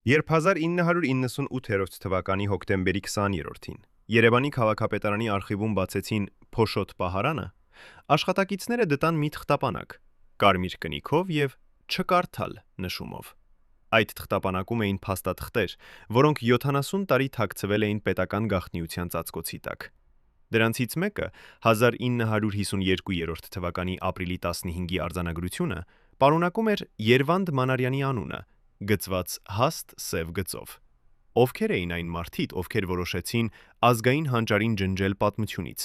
Երբ 1998 թվականի հոկտեմբերի 20-ին Երևանի քաղաքապետարանի արխիվում բացեցին Փոշոտ պահարանը, աշխատակիցները դտան մի թղթապանակ՝ կարմիր կնիքով և «Չկարդալ» նշումով։ Այդ թղթապանակում էին փաստաթղթեր, որոնք 70 տարի թաքցվել էին պետական գաղտնիության ծածկոցի տակ։ Դրանցից մեկը 1952 թվականի ապրիլի 15-ի արձանագրությունը պարունակում էր Երվանդ Մանարյանի անունը, գծված հաստ սև գծով։ Ովքեր էին այն մարդիկ, ովքեր որոշեցին ազգային հանճարին ջնջել պատմությունից։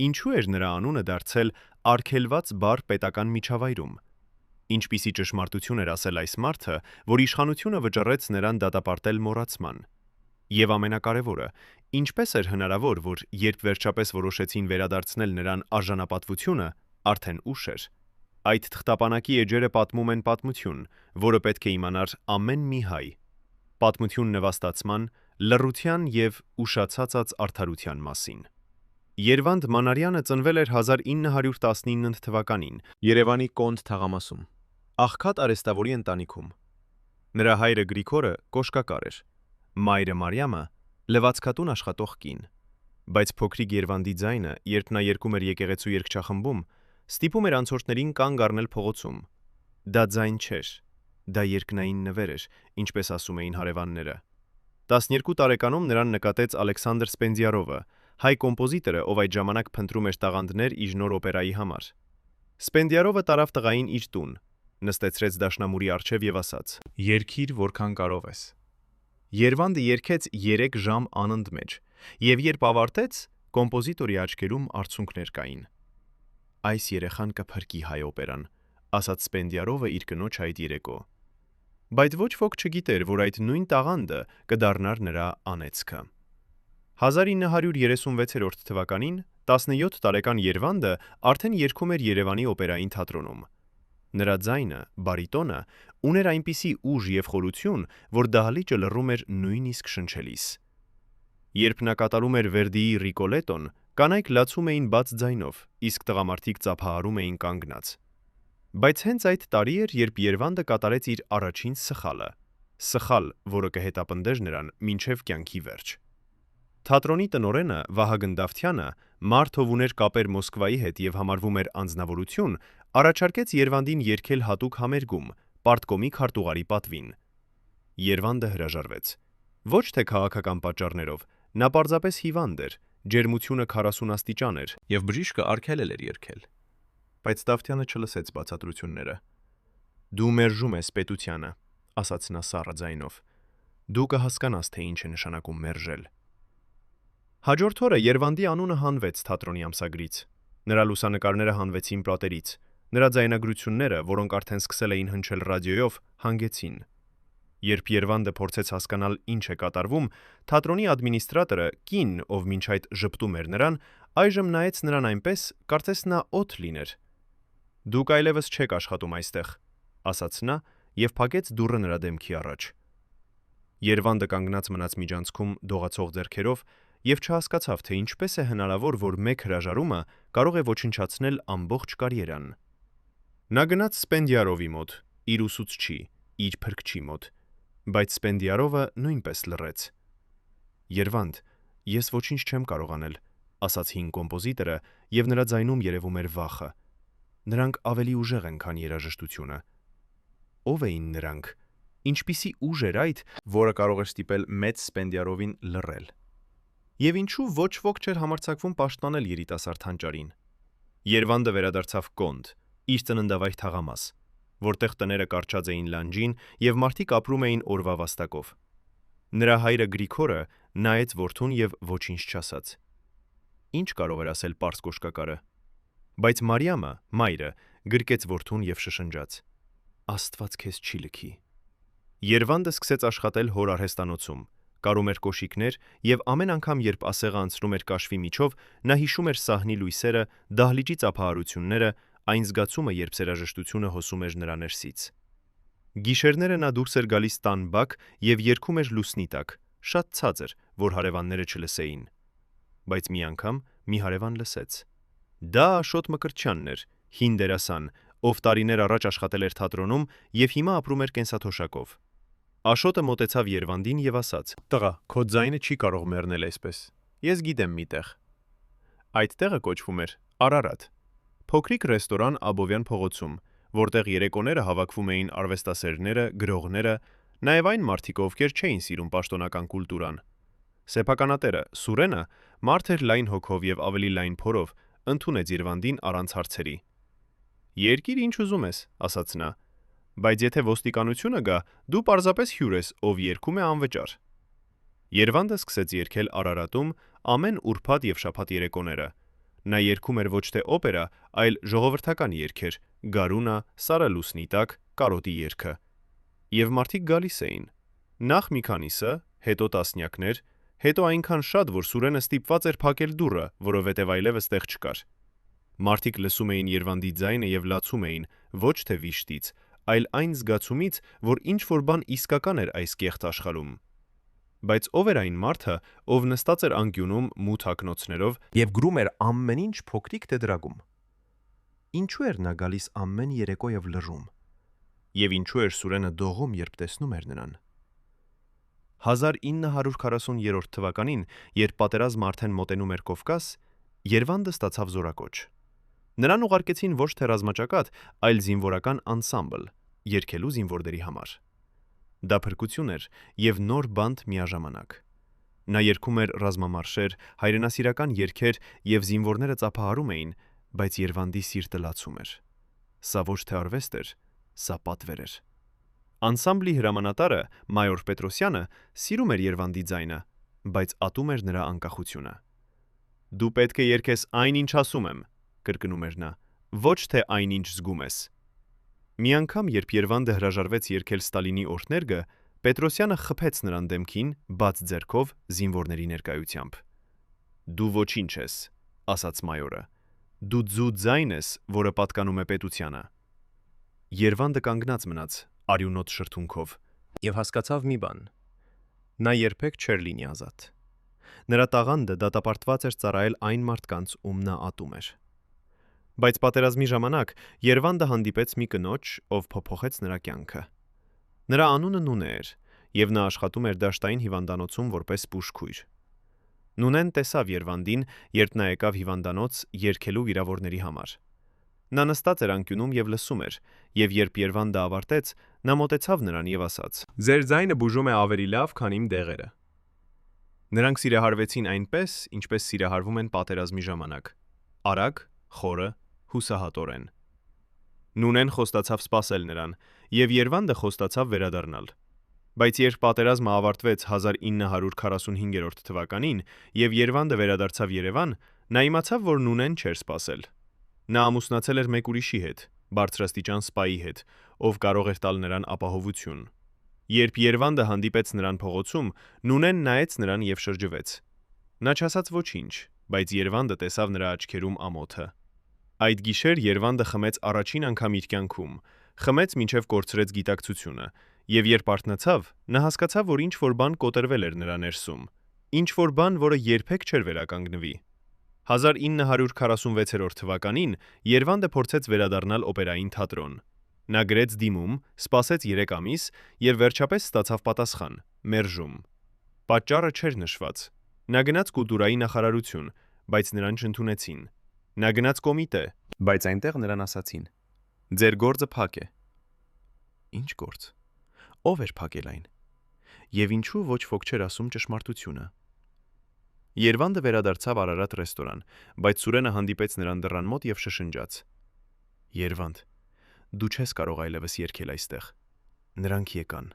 Ինչու էր նրա անունը դարձել արգելված բառ պետական միջավայրում։ Ինչպիսի ճշմարտություն էր ասել այս մարդը, որ իշխանությունը վճռեց նրան դատապարտել մոռացման։ Եվ ամենակարևորը, ինչպես էր հնարավոր, որ երբ վերջապես որոշեցին վերադարձնել նրան արժանապատվությունը, արդեն ուշ էր։ Այդ թղթապանակի էջերը պատմում են պատմություն, որը պետք է իմանար ամեն մի հայ։ Պատմություն նվաստացման, լռության և ուշացած արդարության մասին։ Երվանդ Մանարյանը ծնվել էր 1919 թվականին Երևանի Կոնդ թաղամասում, աղքատ արհեստավորի ընտանիքում։ Նրա հայրը Գրիգորը կոշկակար էր, մայրը Մարիամը լվացքատուն աշխատող կին։ Բայց փոքրիկ Երվանդի ձայնը, երբ նա երգում էր եկեղեցու երգչախմբում, ստիպում էր անցորդներին կանգ առնել փողոցում։ Դա ձայն չէր, դա երկնային նվեր էր, ինչպես ասում էին հարևանները։ 12 տարեկանում նրան նկատեց Ալեքսանդր Սպենդիարովը, հայ կոմպոզիտորը, ով այդ ժամանակ փնտրում էր տաղանդներ իր նոր օպերայի համար։ Սպենդիարովը տարավ տղային իր տուն, նստեցրեց դաշնամուրի առջև և ասաց. «Երգիր, որքան կարող ես»։ Երվանդը երգեց 3 ժամ անընդմեջ, և երբ ավարտեց, կոմպոզիտորի աչքերում արցունքներ կային։ «Այս երեխան կփրկի հայ օպերան», ասաց Սպենդիարովը իր կնոջ այդ երեկո։ Բայց ոչ ոք չգիտեր, որ այդ նույն տաղանդը կդառնար նրա անեծքը։ 1936 թվականին 17 տարեկան Երվանդը արդեն երգում էր Երևանի օպերային թատրոնում։ Նրա ձայնը, բարիտոնը, ուներ այնպիսի ուժ և խորություն, որ դահլիճը լռում էր նույնիսկ շնչելիս։ Երբ նա կատարում էր Վերդիի Ռիկոլետոն, կանայք լացում էին բաց ձայնով, իսկ տղամարդիկ ծափահարում էին կանգնած։ Բայց հենց այդ տարի էր, երբ Երվանդը կատարեց իր առաջին սխալը, սխալ, որը կհետապնդեր նրան մինչև կյանքի վերջ։ Թատրոնի տնօրենը Վահագն Դավթյանը, մարդ ով ուներ կապեր Մոսկվայի հետ և համարվում էր անձնավորություն, առաջարկեց Երվանդին երգել հատուկ համերգում, պարտկոմի քարտուղարի պատվին։ Երվանդը հրաժարվեց։ Ոչ թե քաղաքական պատճառներով, նա պարզապես հիվանդ էր, ջերմությունը 40 աստիճան էր, և բժիշկը արգելել էր երգել։ Բայց Դավթյանը չլսեց բացատրությունները։ «Դու մերժում ես պետությանը», ասաց նա սառը ձայնով։ «Դու կհասկանաս, թե ինչ է նշանակում մերժել»։ Հաջորդ օրը Երվանդի անունը հանվեց թատրոնի ամսագրից։ Նրա լուսանկարները հանվեցին պատերից։ Նրա ձայնագրությունները, որոնք արդեն սկսել էին հնչել ռադիոյով, հանգեցին։ Երբ Երվանդը փորձեց հասկանալ ինչ է կատարվում, թատրոնի ադմինիստրատորը, կին, ով մինչ այդ ժպտում էր նրան, այժմ նայեց նրան այնպես, կարծես նա օդ լիներ։ «Դուք այլևս չեք աշխատում այստեղ», ասաց նա և փակեց դուռը նրա դեմքի առաջ։ Երվանդը կանգնած մնաց միջանցքում դողացող ձեռքերով և չհասկացավ, թե ինչպես է հնարավոր, որ մեկ հրաժարումը կարող է ոչնչացնել ամբողջ կարիերան։ Նա գնաց Սպենդիարովի մոտ, իր ուսուցչի, իր փրկչի մոտ, բայց Սպենդիարովը նույնպես լռեց։ «Երվանդ, ես ոչինչ չեմ կարող անել», ասաց հին կոմպոզիտորը, և նրա ձայնում երևում էր վախը։ «Նրանք ավելի ուժեղ են, քան երաժշտությունը»։ Ո՞վ էին նրանք։ Ինչպիսի ուժ էր այդ, որը կարող էր ստիպել մեծ Սպենդիարովին լռել։ Եվ ինչու ոչ ոք չէր համարձակվում պաշտպանել երիտասարդ հանճարին։ Երվանդը վերադարձավ Կոնդ, իր ծննդավայր թաղամաս, որտեղ տները կառչած էին լանջին և մարդիկ ապրում էին օրվա վաստակով։ Նրա հայրը Գրիգորը նայեց որդուն և ոչինչ չասաց։ Ինչ կարող էր ասել պարզ կոշկակարը։ Բայց Մարիամը, մայրը, գրկեց որդուն և շշնջաց. «Աստված քեզ չի լքի»։ Երվանդը սկսեց աշխատել հոր արհեստանոցում, կարում էր կոշիկներ և ամեն անգամ, երբ ասեղը անցնում էր կաշվի միջով, նա հիշում էր սահնի լույսերը, դահլիճի ծափահարությունները, այն զգացումը, երբ երաժշտությունը հոսում էր նրա ներսից։ Գիշերները նա դուրս էր գալիս տան բակ և երգում էր լուսնի տակ, շատ ցածր, որ հարևանները չլսեին։ Բայց մի անգամ մի հարևան լսեց։ Դա Աշոտ Մկրտչյանն էր, հին դերասան, ով տարիներ առաջ աշխատել էր թատրոնում և հիմա ապրում էր կենսաթոշակով։ Աշոտը մոտեցավ Երվանդին եւ ասաց. «Տղա, քո ձայնը չի կարող մեռնել այսպես։ Ես գիտեմ մի տեղ»։ Այդ տեղը կոչվում էր Արարատ։ Փոքրիկ ռեստորան Աբովյան փողոցում, որտեղ երեկոները հավաքվում էին արվեստասերները, գրողները, նաեւ այն մարդիկ, ովքեր չէին սիրում պաշտոնական կուլտուրան։ Սեփականատերը Սուրենը մարդ էր լայն հոգով եւ ավելի լայն փորով, ընդունեց Երվանդին առանց հարցերի։ «Երկիր ինչ ուզում ես», ասաց նա, «բայց եթե ոստիկանությունը գա, դու պարզապես հյուր ես, ով երգում է անվճար»։ Երվանդը սկսեց երգել Արարատում ամեն ուրբաթ եւ շաբաթ երեկոները։ Նա երգում էր ոչ թե օպերա, այլ ժողովրդական երգեր՝ Գարունա, Սարը լուսնի տակ, Կարոտի երգը։ Եվ մարդիկ գալիս էին։ Նախ մի քանիսը, հետո տասնյակներ, հետո այնքան շատ, որ Սուրենը ստիպված էր փակել դուռը, որովհետև այլևս տեղ չկար։ Մարդիկ լսում էին Երվանդի ձայնը եւ լացում էին ոչ թե վիշտից, այլ այն զգացումից, որ ինչ-որ բան իսկական էր այս կեղծ աշխարհում։ Բայց ով էր այն մարդը, ով նստած էր անկյունում մութ ակնոցներով եւ գրում էր ամեն ինչ փոքրիկ տետրակում։ Ինչու էր նա գալիս ամեն երեկո եւ լռում։ Եվ ինչու էր Սուրենը դողում, երբ տեսնում էր նրան։ 1940 թվականին, երբ պատերազմը արդեն մոտենում էր Կովկաս, Երվանդը ստացավ զորակոչ։ Նրան ուղարկեցին ոչ թե ռազմաճակատ, այլ զինվորական անսամբլ, երգելու զինվորների համար։ Դա փրկություն էր եւ նոր բանտ միաժամանակ։ Նա երգում էր ռազմամարշեր, հայրենասիրական երգեր եւ զինվորները ծափահարում էին, բայց Երվանդի սիրտը լացում էր։ Սա ոչ թե արվեստ էր, սա պատվեր էր։ Անսամբլի հրամանատարը մայոր Պետրոսյանը սիրում էր Երվանդի ձայնը, բայց ատում էր նրա անկախությունը։ «Դու պետք է երգես այն, ինչ ասում եմ», կրկնում էր նա, «ոչ թե այն, ինչ զգում ես»։ Մի անգամ, երբ Երվանդը հրաժարվեց երգել Ստալինի օրհներգը, Պետրոսյանը խփեց նրան դեմքին բաց ձեռքով զինվորների ներկայությամբ։ «Դու ոչինչ ես», ասաց մայորը։ «Դու ձու ձայն ես, որը պատկանում է պետությանը»։ Երվանդը կանգնած մնաց արյունոտ շրթունքով եւ հասկացավ մի բան. նա երբեք չէր լինի ազատ։ Նրա տաղանդը դատապարտված էր ծառայել այն մարդկանց, ում նա ատում էր։ Բայց պատերազմի ժամանակ Երվանդը հանդիպեց մի կնոջ, ով փոփոխեց նրա կյանքը։ Նրա անունը Նունե էր, եւ նա աշխատում էր դաշտային հիվանդանոցում որպես բուժքույր։ Նունեն տեսավ Երվանդին, երբ նա եկավ հիվանդանոց երգելու վիրավորների համար։ Նա նստած էր անկյունում եւ լսում էր, եւ երբ Երվանդը ավարտեց, նա մոտեցավ նրան եւ ասաց. «Ձեր ձայնը բուժում է ավելի լավ, քան իմ դեղերը»։ Նրանք սիրահարվեցին այնպես, ինչպես սիրահարվում են պատերազմի ժամանակ՝ արագ, խորը, հուսահատորեն։ Նունեն խոստացավ սպասել նրան, եւ Երվանդը խոստացավ վերադառնալ։ Բայց երբ պատերազմը ավարտվեց 1945 թվականին եւ Երվանդը վերադարձավ Երևան, նա իմացավ, որ Նունեն չէր սպասել։ Նա ամուսնացել էր մեկ ուրիշի հետ, բարձրաստիճան սպայի հետ, ով կարող էր տալ նրան ապահովություն։ Երբ Երվանդը հանդիպեց նրան փողոցում, Նունեն նայեց նրան եւ շրջվեց։ Նա չասաց ոչինչ, բայց Երվանդը տեսավ նրա աչքերում ամոթը։ Այդ գիշեր Երվանդը խմեց առաջին անգամ իր կյանքում, խմեց մինչև կորցրեց գիտակցությունը, եւ երբ արթնացավ, նա հասկացավ, որ ինչ-որ բան կոտրվել էր նրա ներսում, ինչ-որ բան, որը երբեք չէր վերականգնվի։ 1946 թվականին Երվանդը փորձեց վերադառնալ օպերային թատրոն։ Նա գրեց դիմում, սպասեց 3 ամիս եւ վերջապես ստացավ պատասխան՝ մերժում։ Պատճառը չէր նշված։ Նա գնաց կուլտուրայի նախարարություն, բայց նրան չընդունեցին։ Նա գնաց կոմիտե, բայց այնտեղ նրան ասացին. «Ձեր գործը փակ է»։ Ինչ գործ։ Ո՞վ էր փակել այն։ Եվ ինչու ոչ ոք չէր ասում ճշմարտությունը։ Երվանդը վերադարձավ Արարատ ռեստորան, բայց Սուրենը հանդիպեց նրան դռան մոտ եւ շշնջաց. «Երվանդ, դու չես կարող այլևս երգել այստեղ»։ Նրանք եկան։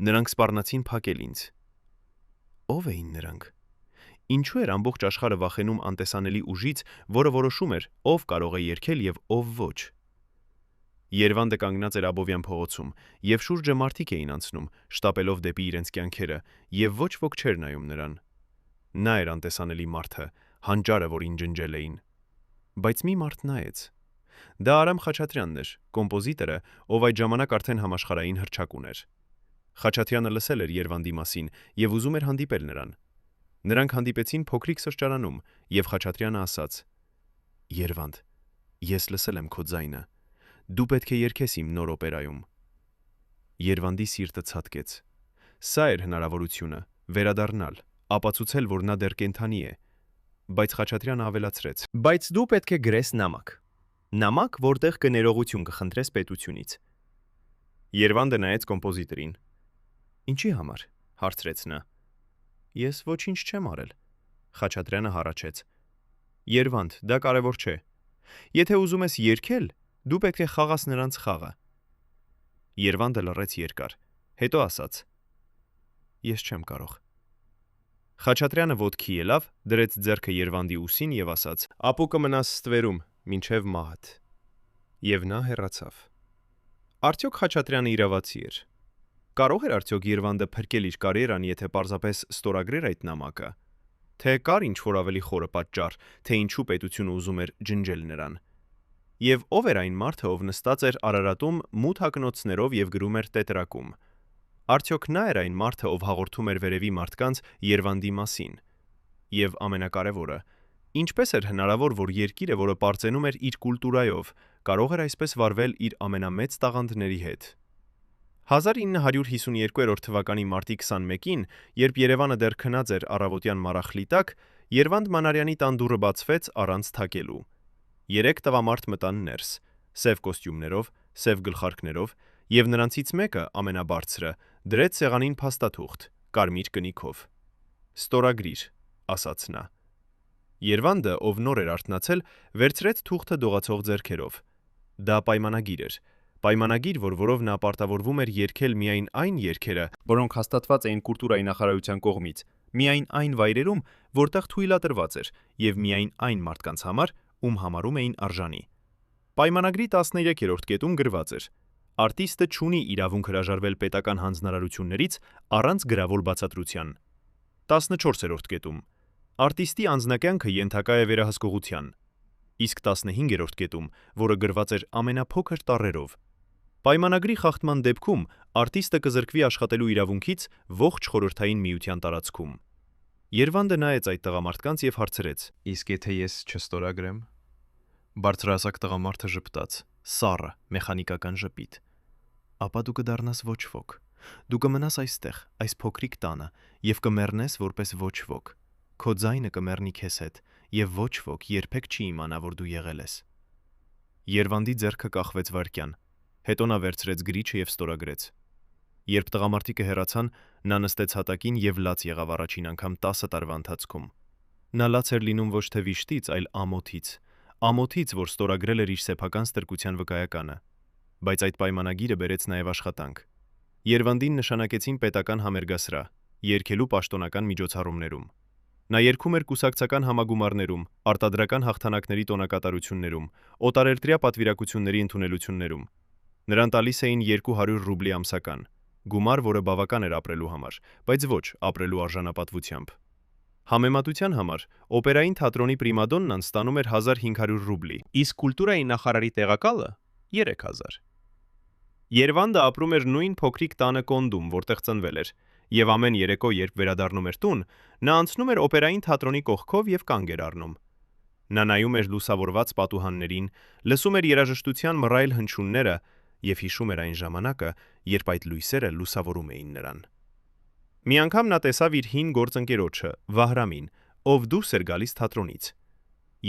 Նրանք սպառնացին փակել ինձ։ Ո՞վ էին նրանք։ Ինչու էր ամբողջ աշխարհը վախենում անտեսանելի ուժից, որը որոշում էր, ով կարող է երգել եւ ով ոչ։ Երվանդը կանգնած էր Աբովյան փողոցում, եւ շուրջը մարդիկ էին անցնում, շտապելով դեպի իրենց կյանքերը, եւ ոչ ոք չէր նայում նրան։ Նա էր անտեսանելի մարդը, հանճարը, որին ջնջել էին։ Բայց մի մարդ նայեց։ Դա Արամ Խաչատրյանն էր, կոմպոզիտորը, ով այդ ժամանակ արդեն համաշխարհային հռչակ ուներ։ Խաչատրյանը լսել էր Երվանդի մասին եւ ուզում էր հանդիպել նրան։ Նրանք հանդիպեցին փոքրիկ սրճարանում, եւ Խաչատրյանը ասաց. «Երվանդ, ես լսել եմ քո ձայնը։ Դու պետք է երգես իմ նոր օպերայում»։ Երվանդի սիրտը ցատկեց։ Սա էր հնարավորությունը վերադառնալ, ապացուցել, որ նա դեռ կենդանի է։ Բայց Խաչատրյանը ավելացրեց. Բայց դու պետք է գրես նամակ։ Նամակ, որտեղ կներողություն կխնդրես պետությունից։ Երվանդը նայեց կոմպոզիտորին։ Ինչի համար, հարցրեց նա։ Ես ոչինչ չեմ արել։ Խաչատրյանը հառաչեց. Երվանդ, դա կարևոր չէ։ Եթե ուզում ես երգել, դու պետք է խաղաս նրանց խաղը։ Երվանդը լռեց երկար, հետո ասաց. Ես չեմ կարող։ Խաչատրյանը ոտքի ելավ, դրեց ձեռքը Երվանդի ուսին եւ ասաց. Ապուկը մնաս ստվերում, մինչև մահդ։ Եվ նա հեռացավ։ Արդյոք Խաչատրյանը իրավացի էր։ Կարող էր արդյոք Երվանդը փրկել իր կարիերան, եթե պարզապես ստորագրեր այդ նամակը։ Թե կար ինչ-որ ավելի խորը պատճառ, թե ինչու պետությունը ուզում էր ջնջել նրան։ Եվ ով էր այն մարդը, ով նստած էր Արարատում մութ հակնոցներով եւ գրում էր տետրակում։ Արդյոք նա էր այն մարդը, ով հաղորդում էր վերևի մարդկանց Երվանդի մասին։ Եվ ամենակարևորը, ինչպես էր հնարավոր, որ երկիրը, որը պարծենում էր իր կուլտուրայով, կարող էր այսպես վարվել իր ամենամեծ տաղանդների հետ։ 1952 թվականի մարտի 21-ին, երբ Երևանը դեռ քնած էր առավոտյան մառախլի տակ, Երվանդ Մանարյանի տան դուռը բացվեց առանց թակելու։ 3 տղամարդ մտան ներս, սև կոստյումներով, սև գլխարկներով, եւ նրանցից մեկը, ամենաբարձրը, դրեց սեղանին փաստաթուղթ, կարմիր կնիքով։ Ստորագրիր, ասաց նա։ Երվանդը, ով նոր էր արթնացել, վերցրեց թուղթը դողացող ձեռքերով։ Դա պայմանագիր էր, պայմանագիր, որով նա պարտավորվում էր երգել միայն այն երգերը, որոնք հաստատված էին կուլտուրայի նախարարության կողմից, միայն այն վայրերում, որտեղ թույլատրված էր, եւ միայն այն մարդկանց համար, ում համարում էին արժանի։ Պայմանագրի 13-րդ կետում գրված էր. Արտիստը չունի իրավունք հրաժարվել պետական հանձնարարություններից առանց գրավոր բացատրության։ 14-րդ կետում. Արտիստի անձնակյանքը ենթակա է վերահսկողության։ Իսկ 15-րդ կետում, որը գրված էր ամենափոքր տառերով. Պայմանագրի խախտման դեպքում արտիստը կզրկվի աշխատելու իրավունքից ողջ խորհրդային միության տարածքում։ Երվանդը նայեց այդ տղամարդկանց եւ հարցրեց. Իսկ եթե ես չստորագրեմ։ Բարձրահասակ տղամարդը ժպտաց, սառը, մեխանիկական ժպիտ։ Ապա դու կդառնաս ոչ ոք։ Դու կմնաս այստեղ, այս փոքրիկ տանը, եւ կմեռնես որպես ոչ ոք։ Քո ձայնը կմեռնի քեզ հետ, եւ ոչ ոք երբեք չի իմանա, որ դու եղել ես։ Երվանդի ձեռքը կախվեց վայրկյան, հետո նա վերցրեց գրիչը եւ ստորագրեց։ Երբ տղամարդիկը հեռացան, նա նստեց հատակին եւ լաց եղավ առաջին անգամ 10 տարվա ընթացքում։ Նա լաց էր լինում ոչ թե վիշտից, այլ ամոթից, որ ստորագրել էր իր սեփական ստրկության վկայականը։ Բայց այդ պայմանագիրը բերեց նաեւ աշխատանք։ Երվանդին նշանակեցին պետական համերգասրահ, երգելու պաշտոնական միջոցառումներում։ Նա երգում էր կուսակցական համագումարներում, արտադրական հաղթանակների տոնակատարություններում, օտարերկրյա պատվիրակությունների ընդունելություններում։ Նրան տալիս էին 200 ռուբլի ամսական, գումար, որը բավական էր ապրելու համար, բայց ոչ ապրելու արժանապատվությամբ։ Համեմատության համար օպերային թատրոնի պրիմադոննան ստանում էր 1500 ռուբլի, իսկ կուլտուրայի նախարարի տեղակալը 3000։ Երվանդը ապրում էր նույն փոքրիկ տանը Կոնդում, որտեղ ծնվել էր, եւ ամեն երեկո, երբ վերադառնում էր տուն, նա անցնում էր օպերային թատրոնի կողքով եւ կանգ էր առնում։ Նա նայում էր լուսավորված պատուհաններին, լսում էր երաժշտության մռայլ հնչյունները եւ հիշում էր այն ժամանակը, երբ այդ լույսերը լուսավորում էին նրան։ Մի անգամ նա տեսավ իր հին գործընկերոջը, Վահրամին, ով դուրս էր գալիս թատրոնից։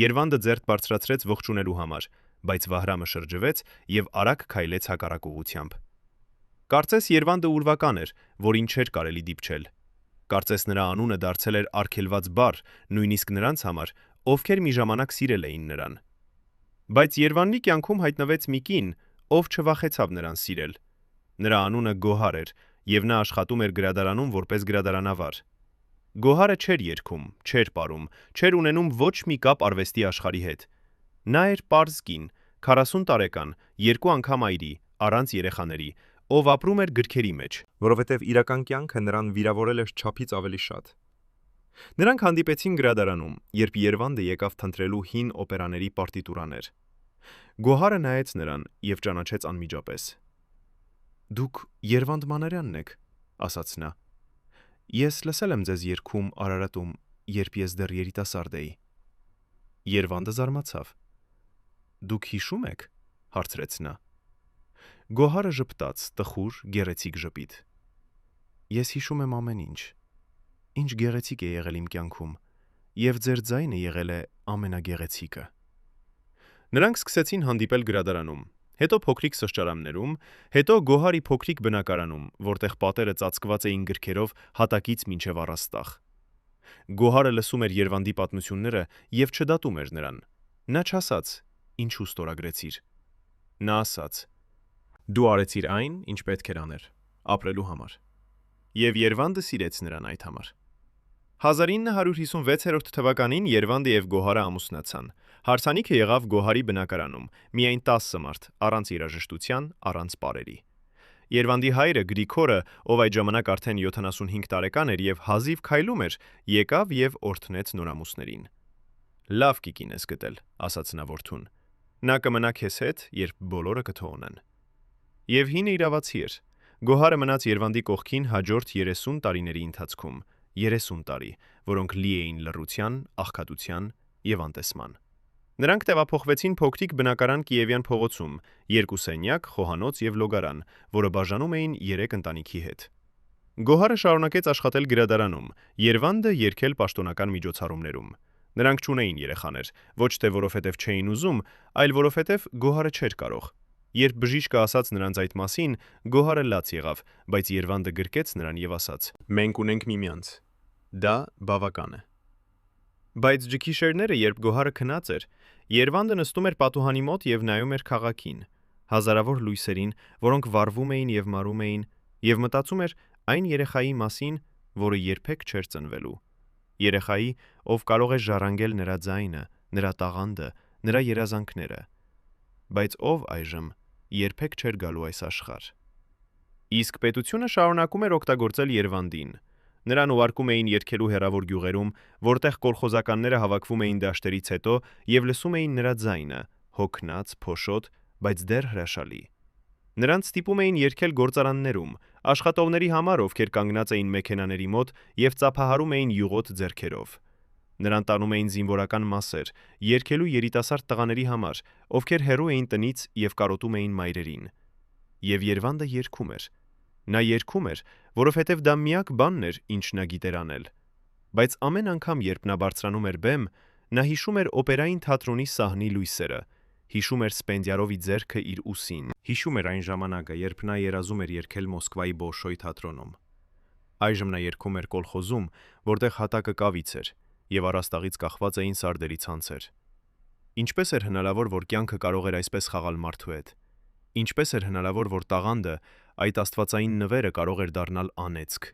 Երվանդը ձեռք բարձրացրեց ողջունելու համար, բայց Վահրամը շրջվեց եւ արագ քայլեց հակառակ ուղղությամբ։ Կարծես Երվանդը ուրվական էր, որին չէր կարելի դիպչել։ Կարծես նրա անունը դարձել էր արգելված բառ, նույնիսկ նրանց համար, ովքեր մի ժամանակ սիրել էին նրան։ Բայց Երվանդի կյանքում հայտնվեց մի կին, ով չվախեցավ նրան սիրել։ Նրա անունը Գոհար էր, եւ նա աշխատում էր գրադարանում որպես գրադարանավար։ Գոհարը չէր երգում, չէր պարում, չէր ունենում ոչ մի կապ արվեստի աշխարհի հետ։ Նա էր պարզ կին, 40 տարեկան, 2 անգամ այրի, առանց երեխաների, ով ապրում էր գրքերի մեջ, որովհետև իրական կյանքը նրան վիրավորել էր չափից ավելի շատ։ Նրանք հանդիպեցին գրադարանում, երբ Երվանդը եկավ թնտրելու հին օպերաների պարտիտուրաներ։ Գոհարը նայեց նրան եւ ճանաչեց անմիջապես։ Դուք Երվանդ Մանարյանն եք, ասաց նա։ Ես լսել եմ ձեզ երգում Արարատում, երբ ես դեռ երիտասարդ էի։ Երվանդը զարմացավ։ Դուք հիշում եք, հարցրեց նա։ Գոհարը ժպտաց, տխուր, գեղեցիկ ժպիտ։ Ես հիշում եմ ամեն ինչ։ Ինչ գեղեցիկ է եղել իմ կյանքում, եւ ձեր ձայնը եղել է ամենագեղեցիկը։ Նրանք սկսեցին հանդիպել գրադարանում, հետո փոքրիկ սրճարաններում, հետո Գոհարի փոքրիկ բնակարանում, որտեղ պատերը ծածկված էին գրքերով հատակից մինչև առաստաղ։ Գոհարը լսում էր Երվանդի պատմությունները եւ չդատում էր նրան։ Նա չասաց. «Ինչու ստորագրեցիր»։ Նա ասաց. Դու արեցիր այն, ինչ պետք էր անել, ապրելու համար։ Եվ Երվանդը սիրեց նրան այդ համար։ 1956 թվականին Երվանդը եւ Գոհարը ամուսնացան։ Հարսանիքը եղավ Գոհարի բնակարանում, միայն 10 մարդ, առանց երաժշտության, առանց պարերի։ Երվանդի հայրը Գրիգորը, ով այդ ժամանակ արդեն 75 տարեկան էր եւ հազիվ քայլում էր, եկավ եւ օրհնեց նորամուսներին։ Լավ կիկին ես գտել, ասաց նա որդուն։ Նա կմնա քեզ հետ, երբ բոլորը կթողնեն։ Եվ հինը իրավացի էր։ Գոհարը մնաց Երվանդի կողքին հաջորդ 30 տարիների ընթացքում, 30 տարի, որոնք լի էին լռության, աղքատության եւ անտեսման։ Նրանք տեղափոխվեցին փոքրիկ բնակարան Կիևյան փողոցում, 2 սենյակ, խոհանոց եւ լոգարան, որը բաժանում էին 3 ընտանիքի հետ։ Գոհարը շարունակեց աշխատել գրադարանում, Երվանդը երգել պաշտոնական միջոցառումներում։ Նրանք չունեին երեխաներ, ոչ թե որովհետև չէին ուզում, այլ որովհետև Գոհարը չէր կարող։ Երբ բժիշկը ասաց նրանց այդ մասին, Գոհարը լաց եղավ, բայց Երվանդը գրկեց նրան եւ ասաց. Մենք ունենք միմյանց։ Դա բավական է։ Բայց ջքիշերները, երբ Գոհարը քնած էր, Երվանդը նստում էր պատուհանի մոտ եւ նայում էր քաղաքին, հազարավոր լույսերին, որոնք վառվում էին եւ մարում էին, եւ մտածում էր այն երեխայի մասին, որը երբեք չէր ծնվելու։ Երեխայի, ով կարող է ժառանգել նրա ձայնը, նրա տաղանդը, նրա երազանքները։ Բայց ով այժմ երբեք չէր գալու այս աշխարհ։ Իսկ պետությունը շարունակում էր օգտագործել Երվանդին։ Նրան ուղարկում էին երգելու հեռավոր գյուղերում, որտեղ կոլխոզականները հավաքվում էին դաշտերից հետո եւ լսում էին նրա ձայնը, հոգնած, փոշոտ, բայց դեռ հրաշալի։ Նրանց ստիպում էին երգել գործարաններում, աշխատողների համար, ովքեր կանգնած էին մեքենաների մոտ եւ ծափահարում էին յուղոտ ձեռքերով։ Նրան տանում էին զինվորական մասեր, երգելու երիտասարդ տղաների համար, ովքեր հեռու էին տնից եւ կարոտում էին մայրերին։ Եվ Երվանդը երգում էր։ Նա երգում էր, որովհետև դա միակ բանն էր, ինչ նա գիտեր անել։ Բայց ամեն անգամ, երբ նա բարձրանում էր բեմ, նա հիշում էր օպերային թատրոնի սահնի լույսերը, հիշում էր Սպենդիարովի ձեռքը իր ուսին, հիշում էր այն ժամանակը, երբ նա երազում էր երգել Մոսկվայի Բոլշոյ թատրոնում։ Այժմ նա երգում էր կոլխոզում, որտեղ հատակը կավից էր, եւ առաստաղից կախված էին սարդերի ցանցեր։ Ինչպես էր հնարավոր, որ կյանքը կարող էր այսպես խաղալ մարդու հետ։ Ինչպես էր հնարավոր, որ տաղանդը, այդ աստվածային նվերը կարող էր դառնալ անեծք։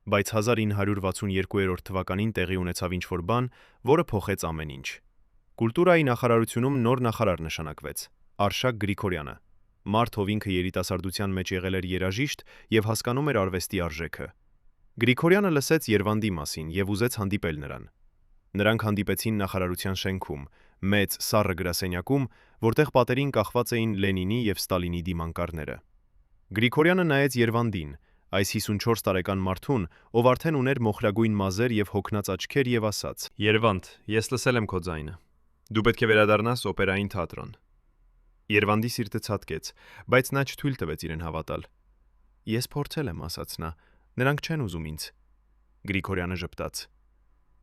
Բայց 1962 թվականին տեղի ունեցավ ինչ-որ բան, որը փոխեց ամեն ինչ։ Կուլտուրայի նախարարությունում նոր նախարար նշանակվեց՝ Արշակ Գրիգորյանը։ Մարդ ով ինքը երիտասարդության մեջ եղել էր երաժիշտ եւ հասկանում էր արվեստի արժեքը։ Գրիգորյանը լսեց Երվանդի մասին եւ ուզեց հանդիպել նրան։ Նրանք հանդիպեցին նախարարության շենքում, մեծ սառը գրասենյակում, որտեղ պատերին կախված էին Լենինի եւ Ստալինի դիմանկարները։ Գրիգորյանը նայեց Երվանդին, այս 54 տարեկան մարդուն, ով արդեն ուներ մոխրագույն մազեր եւ հոգնած աչքեր եւ ասաց. Երվանդ, ես լսել եմ քո ձայնը։ Դու պետք է վերադառնաս օպերային թատրոն։ Երվանդի սիրտը ցատկեց, բայց նա չթույլ տվեց իրեն հավատալ։ Ես փորձել եմ, ասաց նա, նրանք չեն ուզում ինձ։ Գրիգորյանը ժպտաց.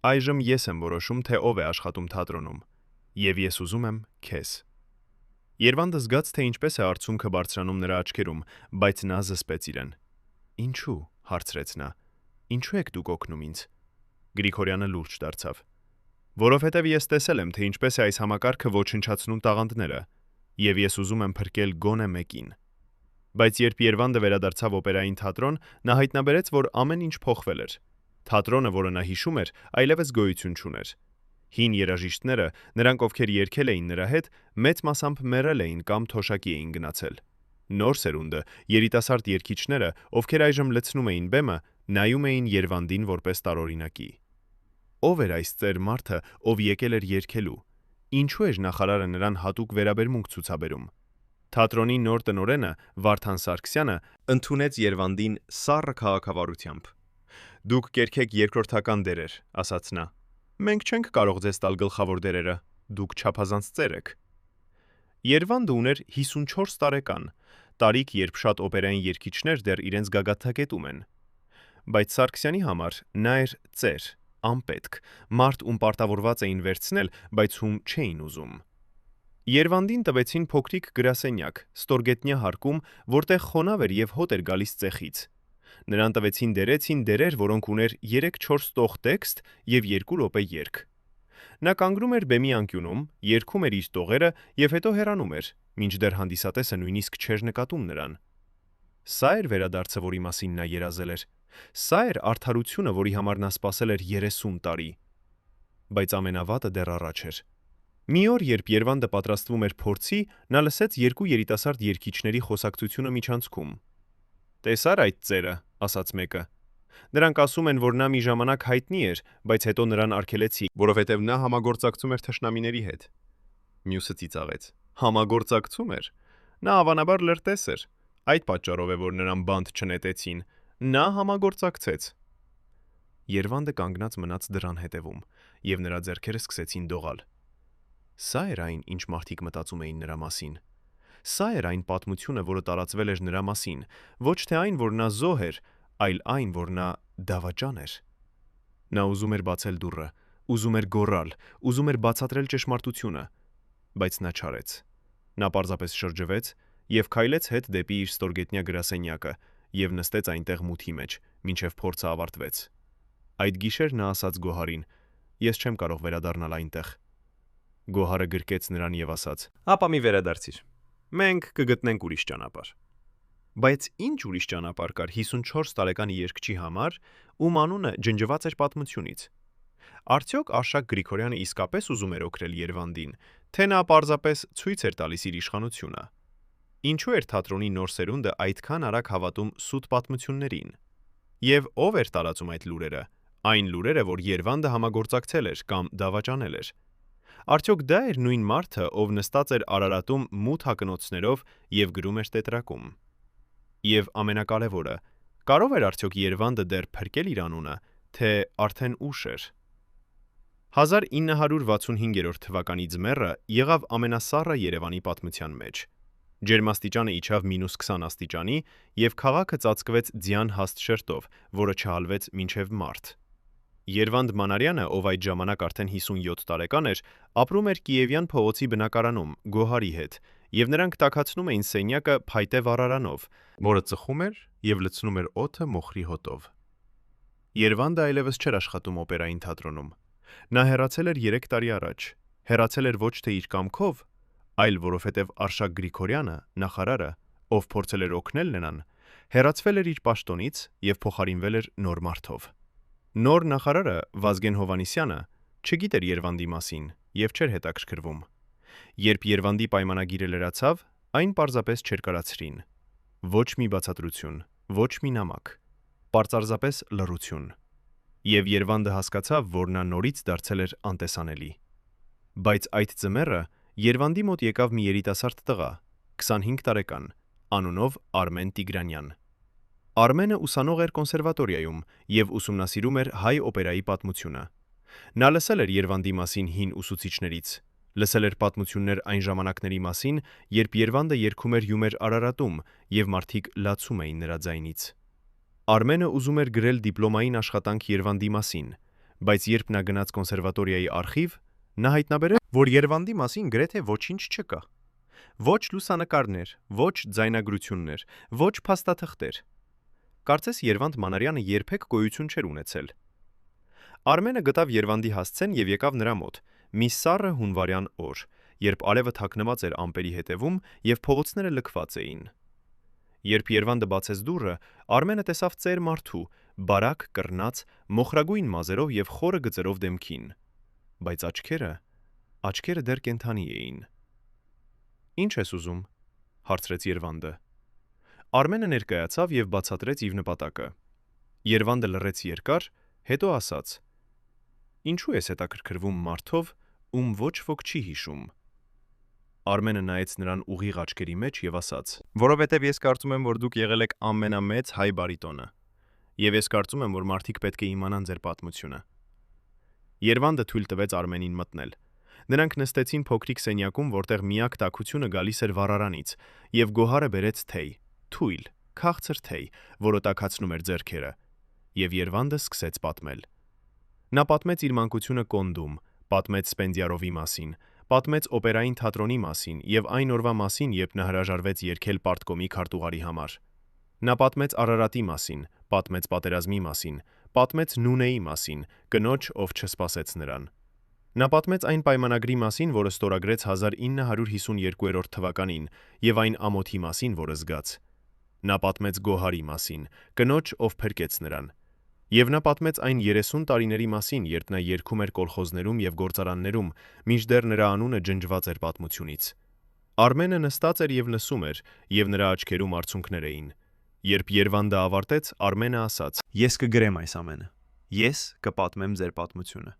Այժմ ես եմ որոշում, թե ով է աշխատում թատրոնում, եւ ես ուզում եմ քեզ։ Երվանդը զգաց, թե ինչպես է արցունքը բարձրանում նրա աչքերում, բայց նա զսպեց իրեն։ Ինչու՞, հարցրեց նա։ Ինչու եք դուք օգնում ինձ։ Գրիգորյանը լուրջ դարձավ։ Որովհետև ես տեսել եմ, թե ինչպես է այս համակարգը ոչնչացնում տաղանդները, եւ ես ուզում եմ փրկել գոնե մեկին։ Բայց երբ Երվանդը վերադարձավ օպերային թատրոն, նա հայտնաբերեց, որ ամեն ինչ փոխվել էր։ Թատրոնը, որը նա հիշում էր, այլևս գոյություն չուներ։ Հին երաժիշտները, նրանք ովքեր երգել էին նրա հետ, մեծ մասամբ մեռել էին կամ թոշակի էին գնացել։ Նոր սերունդը, երիտասարդ երգիչները, ովքեր այժմ լցնում էին բեմը, նայում էին Երվանդին որպես տարօրինակի։ Ով էր այս ծեր մարդը, ով եկել էր երգելու։ Ինչու էր նախարարը նրան հատուկ վերաբերմունք ցուցաբերում։ Թատրոնի նոր տնօրենը Վարդան Սարգսյանը ընդունեց Երվանդին սառը քաղաքավարությամբ։ Դուք կերքեք երկրորդական դերեր, ասաց նա։ Մենք չենք կարող ձեզ տալ գլխավոր դերերը, դուք չափազանց ծեր եք։ Երվանդը ուներ 54 տարեկան, տարիք, երբ շատ օպերային երգիչներ դեռ իրենց գագաթակետում են։ բայց Սարգսյանի համար նա էր ծեր, անպետք, մարդ ում պարտավորված էին վերցնել, բայց ում չէին ուզում։ Երվանդին տվեցին փոքրիկ գրասենյակ, ստորգետնյա հարկում, որտեղ խոնավ էր եւ հոտ էր գալիս ցեխից։ Նրան տվեցին դերեր, որոնք ուներ 3-4 տող տեքստ եւ 2 րոպե երգ։ Նա կանգնում էր բեմի անկյունում, երգում էր իր տողերը եւ հետո հեռանում էր, մինչդեռ հանդիսատեսը նույնիսկ չէր նկատում նրան։ Սա էր վերադարձը, որի մասին նա երազել էր։ Սա էր արդարությունը, որի համար նա սպասել էր 30 տարի։ Բայց ամենավատը դեռ առաջ էր։ Մի օր, երբ Երվանդը պատրաստվում էր փորձի, նա լսեց երկու երիտասարդ երգիչների խոսակցությունը միջանցքում։ «Տեսար այդ ծերը», ասաց մեկը։ Նրանք ասում են, որ նա մի ժամանակ հայտնի էր, բայց հետո նրան արգելեցի, որովհետև նա համագործակցում էր թշնամիների հետ։ Մյուսը ծիծաղեց. Համագործակցում էր։ Նա հավանաբար լրտես էր։ Այդ պատճառով է, որ նրան բանտ չնետեցին։ Նա համագործակցեց։ Երվանդը կանգնած մնաց դռան հետևում, եւ նրա ձեռքերը սկսեցին դողալ։ Սա էր այն, ինչ մարդիկ մտածում էին նրա մասին։ Սա էր այն պատմությունը, որը տարածվել էր նրա մասին, ոչ թե այն, որ նա զոհ էր, այլ այն, որ նա դավաճան էր։ Նա ուզում էր բացել դուռը, ուզում էր գոռալ, ուզում էր բացատրել ճշմարտությունը, բայց նա չարեց։ Նա պարզապես շրջվեց եւ քայլեց հետ դեպի իր ստորգետնյա գրասենյակը եւ նստեց այնտեղ մութի մեջ, մինչեւ փորձը ավարտվեց։ Այդ գիշեր նա ասաց Գոհարին. «Ես չեմ կարող վերադառնալ այնտեղ»։ Գոհարը գրկեց նրան եւ ասաց. «Ապա մի վերադարձիր։ Մենք կգտնենք ուրիշ ճանապարհ»։ Բայց ինչ ուրիշ ճանապարհ կար 54 տարեկան երգչի համար, ում անունը ջնջված էր պատմությունից։ Արդյոք Արշակ Գրիգորյանը իսկապես ուզում էր օգնել Երվանդին, թե նա պարզապես ցույց էր տալիս իր իշխանությունը։ Ինչու էր թատրոնի նոր սերունդը այդքան արագ հավատում սուտ պատմություններին։ Եվ ով էր տարածում այդ լուրերը։ Այն լուրերը, որ Երվանդը համագործակցել էր կամ դավաճանել էր։ Արդյոք դա էր նույն մարդը, ով նստած էր Արարատում մութ հակնոցներով եւ գրում էր տետրակում։ Եվ ամենակարևորը, կարո՞վ էր արդյոք Երվանդը դեռ փրկել իր անունը, թե արդեն ուշ էր։ 1965 թվականի ձմեռը եղավ ամենասառը Երևանի պատմության մեջ։ Ջերմաստիճանը իջավ -20 աստիճանի եւ քաղաքը ծածկվեց ձյան հաստ շերտով, որը չհալվեց մինչեւ մարտ։ Երվանդ Մանարյանը, ով այդ ժամանակ արդեն 57 տարեկան էր, ապրում էր Կիևյան փողոցի բնակարանում Գոհարի հետ, եւ նրանք տաքացնում էին սենյակը փայտե վառարանով, որը ծխում էր եւ լցնում էր օդը մոխրի հոտով։ Երվանդը այլևս չէր աշխատում օպերային թատրոնում։ Նա հեռացել էր 3 տարի առաջ։ Հեռացել էր ոչ թե իր կամքով, այլ որովհետև Արշակ Գրիգորյանը, նախարարը, ով փորձել էր օգնել նրան, հեռացվել էր իր պաշտոնից եւ փոխարինվել էր նոր մարդով։ Նոր նախարարը Վազգեն Հովանիսյանը չգիտեր Երվանդի մասին եւ չէր հետաքրքրվում։ Երբ Երվանդի պայմանագիրը լրացավ, այն պարզապես չերկարացրին։ Ոչ մի բացատրություն, ոչ մի նամակ, պարզապես լռություն։ Եվ Երվանդը հասկացավ, որ նա նորից դարձել էր անտեսանելի։ Բայց այդ ձմեռը Երվանդի մոտ եկավ մի երիտասարդ տղա, 25 տարեկան, անունով Արմեն Տիգրանյան։ Արմենը ուսանող էր կոնսերվատորիայում եւ ուսումնասիրում էր հայ օպերայի պատմությունը։ Նա լսել էր Երվանդի մասին հին ուսուցիչներից, լսել էր պատմություններ այն ժամանակների մասին, երբ Երվանդը երգում էր Յումեր Արարատում եւ մարդիկ լացում էին նրա ձայնից։ Արմենը ուզում էր գրել դիպլոմային աշխատանք Երվանդի մասին, բայց երբ նա գնաց կոնսերվատորիայի արխիվ, նա հայտնաբերեց, որ Երվանդի մասին գրեթե ոչինչ չկա։ Ոչ լուսանկարներ, ոչ ձայնագրություններ, ոչ փաստաթղթեր։ Կարծես Երվանդ Մանարյանը երբեք գոյություն չէր ունեցել։ Արմենը գտավ Երվանդի հասցեն եւ եկավ նրա մոտ, մի սառը հունվարյան օր, երբ արևը թաքնված էր ամպերի հետևում եւ փողոցները լքված էին։ Երբ Երվանդը բացեց դուռը, Արմենը տեսավ ծեր մարդու, բարակ, կռնած, մոխրագույն մազերով եւ խորը գծերով դեմքին, բայց աչքերը դեռ կենդանի էին։ Ինչ ես ուզում, հարցրեց Երվանդը։ Արմենը ներկայացավ եւ բացատրեց իր նպատակը։ Երվանդը լռեց երկար, հետո ասաց. Ինչու ես հետաքրքրվում մարդով, ում ոչ ոք չի հիշում։ Արմենը նայեց նրան ուղիղ աչքերի մեջ եւ ասաց. Որովհետեւ ես կարծում եմ, որ դուք եղել եք ամենամեծ հայ բարիտոնը, եւ ես կարծում եմ, որ մարդիկ պետք է իմանան ձեր պատմությունը։ Երվանդը թույլ տվեց Արմենին մտնել։ Նրանք նստեցին փոքրիկ սենյակում, որտեղ միակ տաքությունը գալիս էր վառարանից, եւ Գոհարը բերեց թեյ, թույլ, քաղցր թեյ, որը տաքացնում էր ձեռքերը։ եւ Երվանդը սկսեց պատմել։ Նա պատմեց իր մանկությունը Կոնդում, պատմեց Սպենդիարովի մասին, պատմեց օպերային թատրոնի մասին եւ այն օրվա մասին, երբ նա հրաժարվեց երգել Պարտկոմի քարտուղարի համար։ Նա պատմեց Արարատի մասին, պատմեց պատերազմի մասին, պատմեց Նունեի մասին, կնոջ, ով չսպասեց նրան։ Նա պատմեց այն պայմանագրի մասին, որը ստորագրեց 1952 թվականին, եւ այն ամոթի մասին, որը զգաց։ Նա պատմեց Գոհարի մասին, կնոջ, ով փրկեց նրան։ Եվ նա պատմեց այն 30 տարիների մասին, երբ նա երգում էր կոլխոզներում եւ գործարաններում, մինչդեռ նրա անունը ջնջված էր պատմությունից։ Արմենը նստած էր եւ լսում էր, եւ նրա աչքերում արցունքներ էին։ Երբ Երվանդը ավարտեց, Արմենը ասաց. Ես կգրեմ այս ամենը։ Ես կպատմեմ ձեր պատմությունը։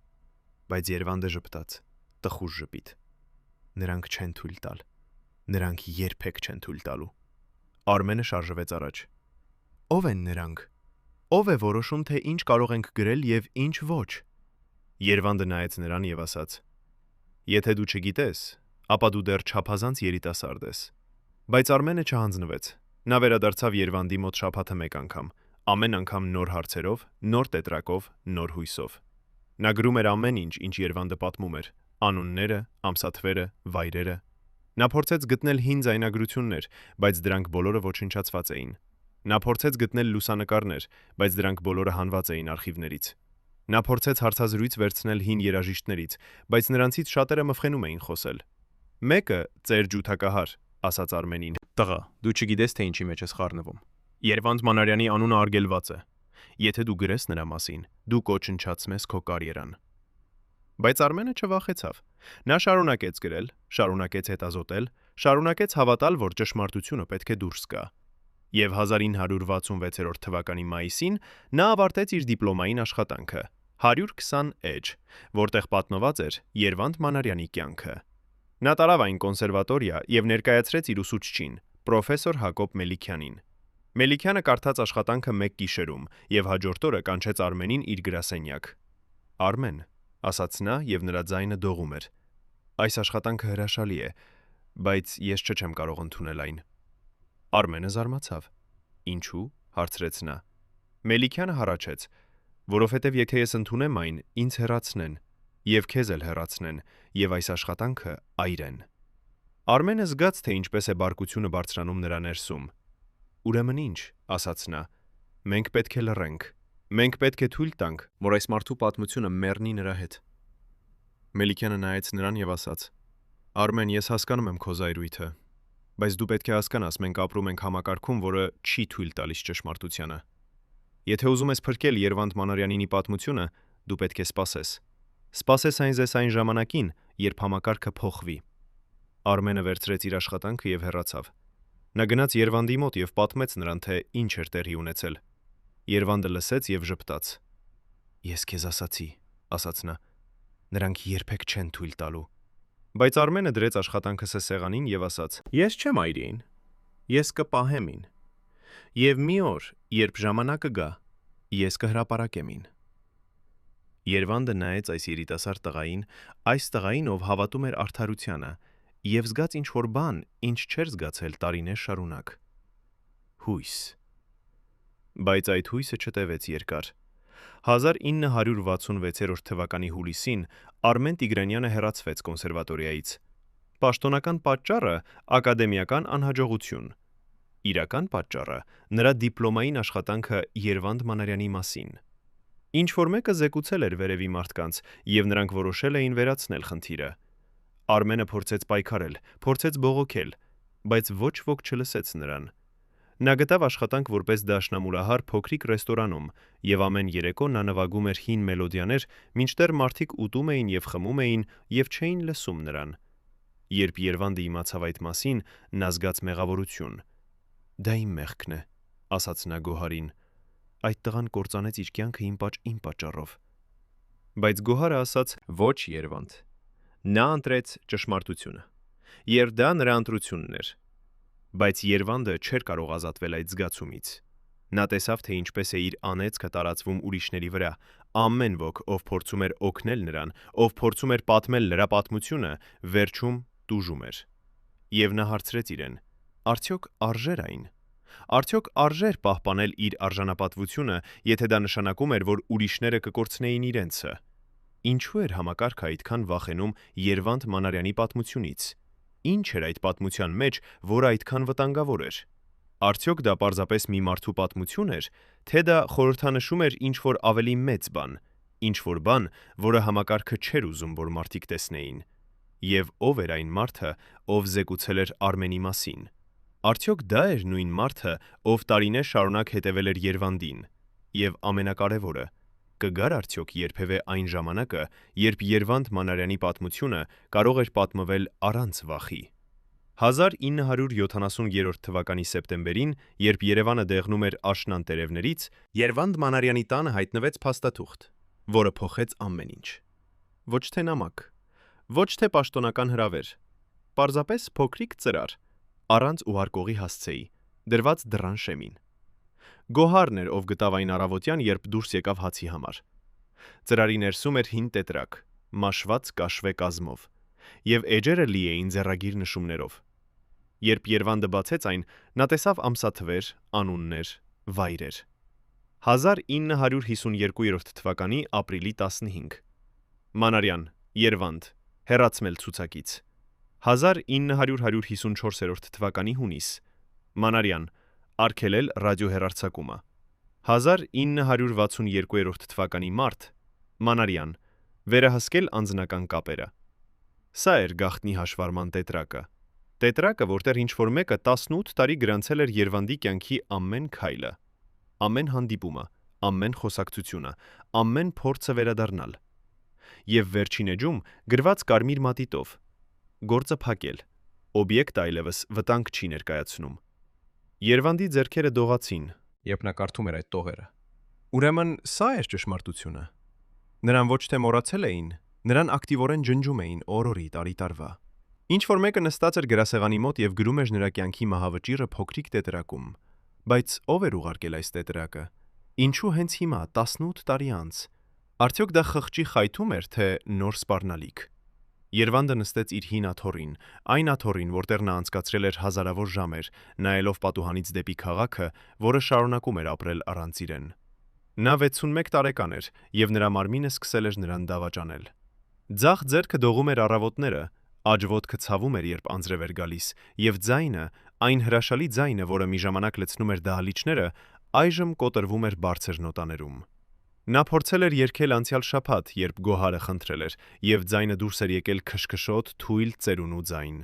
Բայց Երվանդը ժպտաց, տխուր ժպիտ։ Նրանք չեն թույլ տալ։ Նրանք երբեք չեն թույլ տալու։ Արմենը շարժվեց առաջ։ Ո՞վ են նրանք։ Ո՞վ է որոշում, թե ինչ կարող ենք գրել եւ ինչ ոչ։ Երվանդը նայեց նրան եւ ասաց. Եթե դու չգիտես, ապա դու դեռ չափազանց երիտասարդ ես։ Բայց Արմենը չհանձնվեց։ Նա վերադարձավ Երվանդի մոտ շաբաթը մեկ անգամ, ամեն անգամ նոր հարցերով, նոր տետրակով, նոր հույսով։ Նա գրում էր ամեն ինչ, ինչ Երվանդը պատմում էր, անունները, ամսաթվերը, վայրերը։ Նա փորձեց գտնել հին ձայնագրություններ, բայց դրանք բոլորը ոչնչացված էին։ Նա փորձեց գտնել լուսանկարներ, բայց դրանք բոլորը հանված էին արխիվներից։ Նա փորձեց հարցազրույց վերցնել հին երաժիշտներից, բայց նրանցից շատերը մխենում էին խոսել։ Մեկը ծեր ջութակահար, ասաց Արմենին։ Տղա, դու չգիտես, թե ինչի մեջ ես խառնվում։ Երվանդ Մանարյանի անունը արգելված է։ Եթե դու գրես նրա մասին, դու կոչնչացնես քո կարիերան։ Բայց Արմենը չվախեցավ։ Նա շարունակեց գրել, շարունակեց հետազոտել, շարունակեց հավատալ, որ ճշմարտությունը պետք է դուրս գա։ Եվ 1966 թվականի մայիսին նա ավարտեց իր դիպլոմային աշխատանքը 120 էջ, որտեղ պատմված էր Երվանդ Մանարյանի կյանքը։ Նա տարավ այն կոնսերվատորիա եւ ներկայացրեց իր ուսուցչին, պրոֆեսոր Հակոբ Մելիքյանին։ Մելիքյանը կարդաց աշխատանքը մեկ գիշերում եւ հաջորդ օրը կանչեց Արմենին իր գրասենյակ։ Արմեն, ասաց նա եւ նրա ձայնը դողում էր։ Այս աշխատանքը հրաշալի է, բայց ես չեմ կարող ընդունել այն։ Արմենը զարմացավ։ Ինչու՞, հարցրեց նա։ Մելիքյանը հառաչեց, որովհետև եթե ես ընդունեմ այն, ինձ հեռացնեն, եւ քեզ էլ հեռացնեն, եւ այս աշխատանքը այրեն։ Արմենը զգաց, թե ինչպես է բարկությունը բարձրանում նրա ներսում։ Ուրեմն ինչ, ասաց նա։ Մենք պետք է լռենք։ Մենք պետք է թույլ տանք, որ այս մարդու պատմությունը մեռնի նրա հետ։ Մելիքյանը նայեց նրան եւ ասաց. Արմեն, ես հասկանում եմ քո զայրույթը, բայց դու պետք է հասկանաս, մենք ապրում ենք համակարգում, որը չի թույլ տալիս ճշմարտությանը։ Եթե ուզում ես փրկել Երվանդ Մանարյանինի պատմությունը, դու պետք է սպասես։ Սպասես այն ձեզ այն ժամանակին, երբ համակարգը փոխվի։ Արմենը վերցրեց իր աշխատանքը եւ հեռացավ։ Նա գնաց Երվանդի մոտ եւ պատմեց նրան, թե ինչ էր տեղի ունեցել։ Երվանդը լսեց եւ ժպտաց։ Ես քեզ ասացի, ասաց նա։ Նրանք երբեք չեն թույլ տալու։ Բայց Արմենը դրեց աշխատանքը սեղանին եւ ասաց. Ես չեմ այրին։ Ես կպահեմ ին։ Եվ մի օր, երբ ժամանակը գա, ես կհրապարակեմ ին։ Երվանդը նայեց այս երիտասարդ տղային, այս տղային, ով հավատում էր արդարությանը, եւ զգաց ինչ-որ բան, ինչ չէր զգացել տարիներ շարունակ։ Հույս։ Բայց այդ հույսը չտևեց երկար։ 1966 թվականի հուլիսին Արմեն Տիգրանյանը հեռացվեց կոնսերվատորիայից։ Պաշտոնական պատճառը ակադեմիական անհաջողություն։ Իրական պատճառը նրա դիպլոմային աշխատանքը Երվանդ Մանարյանի մասին։ Ինչ որ մեկը զեկուցել էր վերևի մարդկանց, եւ նրանք որոշել էին վերացնել խնդիրը։ Արմենը փորձեց պայքարել, փորձեց բողոքել, բայց ոչ ոք չլսեց նրան։ Նա գտավ աշխատանք որպես դաշնամուրահար փոքրիկ ռեստորանում, եւ ամեն երեկո նա նվագում էր հին մելոդիաներ, մինչդեռ մարդիկ ուտում էին եւ խմում էին եւ չէին լսում նրան։ Երբ Երվանդը իմացավ այդ մասին, նա զգաց մեղավորություն։ Դա իմ մեղքն է, ասաց նա Գոհարին։ Այդ տղան կործանեց իր կյանքը իմ պատճառով։ Բայց Գոհարը ասաց. Ոչ, Երվանդ։ Նա ընտրեց ճշմարտությունը։ Եվ դա նրա ընտրությունն էր։ Բայց Երվանդը չէր կարող ազատվել այդ զգացումից։ Նա տեսավ, թե ինչպես է իր անեծքը տարածվում ուրիշների վրա։ Ամեն ոք, ով փորձում էր օգնել նրան, ով փորձում էր պատմել նրա պատմությունը, վերջում տուժում էր։ Եվ նա հարցրեց իրեն. Արդյոք արժեր այն։ Արդյոք արժեր պահպանել իր արժանապատվությունը, եթե դա նշանակում էր, որ ուրիշները կկորցնեին իրենցը։ Ինչու էր համակարգը այդքան վախենում Երվանդ Մանարյանի պատմությունից։ Ինչ էր այդ պատմության մեջ, որը այդքան վտանգավոր էր։ Արդյոք դա պարզապես մի մարդու պատմություն էր, թե դա խորհրդանշում էր ինչ-որ ավելի մեծ բան, ինչ-որ բան, որը համակարգը չէր ուզում, որ մարդիկ տեսնեին։ Եվ ով էր այն մարդը, ով զեկուցել էր Արմենի մասին։ Արդյոք դա էր նույն մարդը, ով տարիներ շարունակ հետևել էր Երվանդին։ Եվ ամենակարևորը, կգար արդյոք երբևէ այն ժամանակը, երբ Երվանդ Մանարյանի պատմությունը կարող էր պատմվել առանց վախի։ 1970 թվականի սեպտեմբերին, երբ Երևանը դեղնում էր աշնան տերևներից, Երվանդ Մանարյանի տանը հայտնվեց փաստաթուղթ, որը փոխեց ամեն ինչ։ Ոչ թե նամակ, ոչ թե պաշտոնական հրավեր, պարզապես փոքրիկ ծրար, առանց ուղարկողի հասցեի, դրված դռան շեմին։ Գոհարն էր, ով գտավ այն առավոտյան, երբ դուրս եկավ հացի համար։ Ծրարի ներսում էր հին տետրակ, մաշված կաշվե կազմով, եւ էջերը լի էին ձեռագիր նշումներով։ Երբ Երվանդը բացեց այն, նա տեսավ ամսաթվեր, անուններ, վայրեր։ 1952 թվականի ապրիլի 15։ Մանարյան, Երվանդ, հեռացմել ցուցակից։ 1954 թվականի հունիս։ Մանարյան, արգելել ռադիոհեռարձակումը։ 1962 թվականի մարտ։ Մանարյան, վերահսկել անձնական կապերը։ Սա էր գաղտնի հաշվառման տետրակը։ Տետրակը, որտեղ ինչ-որ մեկը 18 տարի գրանցել էր Երվանդի կյանքի ամեն քայլը, ամեն հանդիպումը, ամեն խոսակցությունը, ամեն փորձը վերադառնալ։ Եվ վերջին էջում գրված կարմիր մատիտով. գործը փակել, օբյեկտ այլևս վտանգ չի ներկայացնում։ Երվանդի ձեռքերը դողացին, Երբ նա կարդում էր այդ տողերը։ Ուրեմն սա էր ճշմարտությունը։ Նրան ոչ թե մոռացել էին, նրան ակտիվորեն ջնջում էին օր-օրի տարի տարվա։ Ինչ որ մեկը նստած էր գրասեղանի մոտ եւ գրում էր նրա կյանքի մահավճիռը փոքրիկ տետրակում։ Բայց ով էր ուղարկել այս տետրակը։ Ինչու հենց հիմա 18 տարի անց։ Արդյոք դա խղճի խայթում էր, թե նոր սպառնալիք։ Երվանդը նստեց իր հին աթոռին, այն աթոռին, որտեղ նա անցկացրել էր հազարավոր ժամեր, նայելով պատուհանից դեպի քաղաքը, որը շարունակում էր ապրել առանց իրեն։ Նա 61 տարեկան էր, եւ նրա մարմինը սկսել էր նրան դավաճանել։ Ձախ ձեռքը դողում էր առավոտները, աջ ոտքը ցավում էր, երբ անձրև էր գալիս, եւ ձայնը, այն հրաշալի ձայնը, որը մի ժամանակ լցնում էր դահլիճները, այժմ կոտրվում էր բարձր նոտաներում։ Նա փորձել էր երգել անցյալ շաբաթ, երբ Գոհարը խնդրել էր, եւ ձայնը դուրս էր եկել քշքշոտ, թույլ ծերունու ձայն։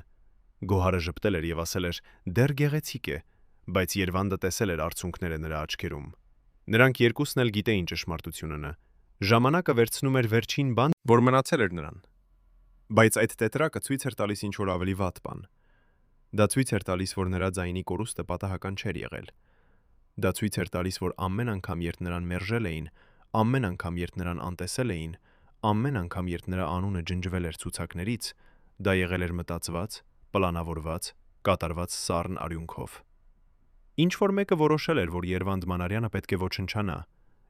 Գոհարը ժպտել էր եւ ասել էր. «Դեռ գեղեցիկ է», բայց Երվանդը տեսել էր արցունքները նրա աչքերում։ Նրանք երկուսն էլ գիտեին ճշմարտությունը։ Ժամանակը վերցնում էր վերջին բան, որ մնացել էր նրան։ Բայց այդ տետրակը ցույց էր տալիս ինչ-որ ավելի վատ բան։ Դա ցույց էր տալիս, որ նրա ձայնի կորուստը պատահական չէր եղել։ Դա ցույց էր տալիս, որ ամեն անգամ, երբ նրան մերժել էին, ամեն անգամ, երբ նրան անտեսել էին, ամեն անգամ, երբ նրա անունը ջնջվել էր ցուցակներից, դա եղել էր մտածված, պլանավորված, կատարված սառն արյունքով։ Ինչ որ մեկը որոշել էր, որ Երվանդ Մանարյանը պետք է ոչնչանա,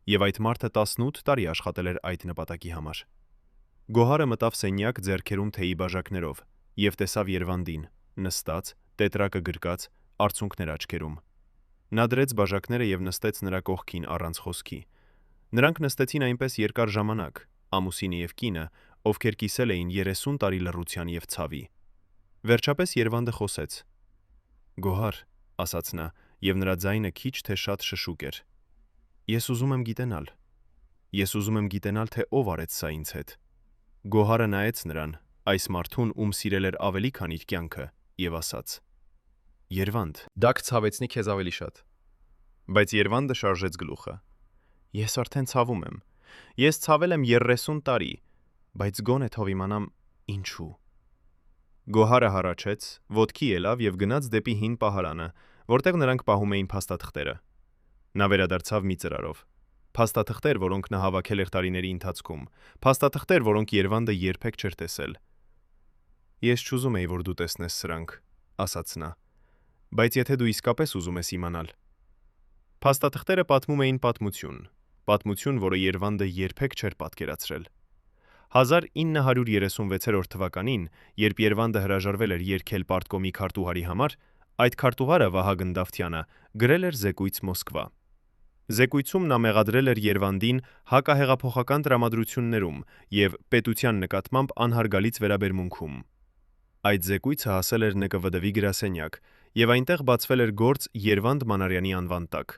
եւ այդ մարդը 18 տարի աշխատել էր այդ նպատակի համար։ Գոհարը մտավ սենյակ ձեռքերում թեյի բաժակներով եւ տեսավ Երվանդին, նստած, տետրակը գրկած, արցունքներ աչքերում։ Նա դրեց բաժակները եւ նստեց նրա կողքին առանց խոսքի։ Նրանք նստեցին այնպես երկար ժամանակ, ամուսինը եւ կինը, ովքեր կիսել էին 30 տարի լռության եւ ցավի։ Վերջապես Երվանդը խոսեց. «Գոհար», ասաց նա, եւ նրա ձայնը քիչ թե շատ շշուկ էր։ «Ես ուզում եմ գիտենալ։ Ես ուզում եմ գիտենալ, թե ով արեց սա ինձ հետ»։ Գոհարը նայեց նրան, այս մարդուն, ում սիրել էր ավելի, քան իր կյանքը, եւ ասաց. «Երվանդ, Դա կցավեցնի քեզ ավելի շատ։ Բայց Երվանդը շարժեց գլուխը։ Ես արդեն ցավում եմ։ Ես ցավել եմ 30 տարի, բայց գոնե թող իմանամ ինչու։ Գոհարը հառաչեց, ոտքի ելավ եւ գնաց դեպի հին պահարանը, որտեղ նրանք պահում էին փաստաթղթերը։ Նա վերադարձավ մի ծրարով։ Փաստաթղթեր, որոնք նա հավաքել էր տարիների ընթացքում, փաստաթղթեր, որոնք Երվանդը երբեք չէր տեսել։ Ես չուզում էի, որ դու տեսնես սրանք, ասաց նա։ Բայց եթե դու իսկապես ուզում ես իմանալ։ Փաստաթղթերը պատմում էին պատմություն, որը Երվանդը երբեք չէր պատկերացրել։ 1936 թվականին, երբ Երվանդը հրաժարվել էր երգել Պարտկոմի քարտուղարի համար, Այդ քարտուղարը Վահագն Դավթյանը գրել էր Զեկույց Մոսկվա։ Զեկույցում նա մեղադրել էր Երվանդին հակահեղափոխական տրամադրություններում եւ պետության նկատմամբ անհարգալից վերաբերմունքում։ Այդ զեկույցը հասել էր ՆԿՎԴ-ի գրասենյակ եւ այնտեղ բացվել էր գործ Երվանդ Մանարյանի անվան տակ։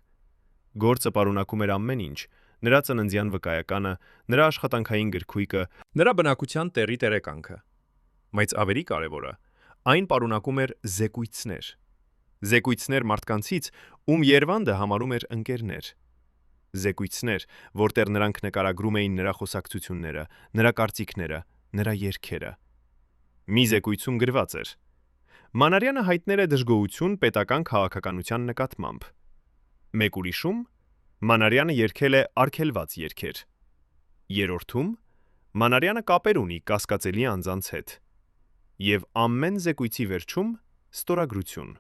Գործը պարունակում էր ամեն ինչ՝ նրա ծննդյան վկայականը, նրա աշխատանքային գրքույկը, Նրա բնակության տեղի տերեկանքը։ Բայց ավելի կարևորը, այն պարունակում էր զեկույցներ։ Զեկույցներ մարդկանցից, ում Երվանդը համարում էր ընկերներ։ Զեկույցներ, որտեղ նրանք նկարագրում էին նրա խոսակցությունները, նրա կարծիքները, նրա երգերը։ Մի զեկույցում գրված էր. Մանարյանը հայտնել է դժգոհություն պետական քաղաքականության նկատմամբ։ Մեկ ուրիշում Մանարյանը երգել է արգելված երգեր։ Երրորդում Մանարյանը կապեր ունի կասկածելի անձանց հետ։ Եվ ամեն զեկույցի վերջում ստորագրություն։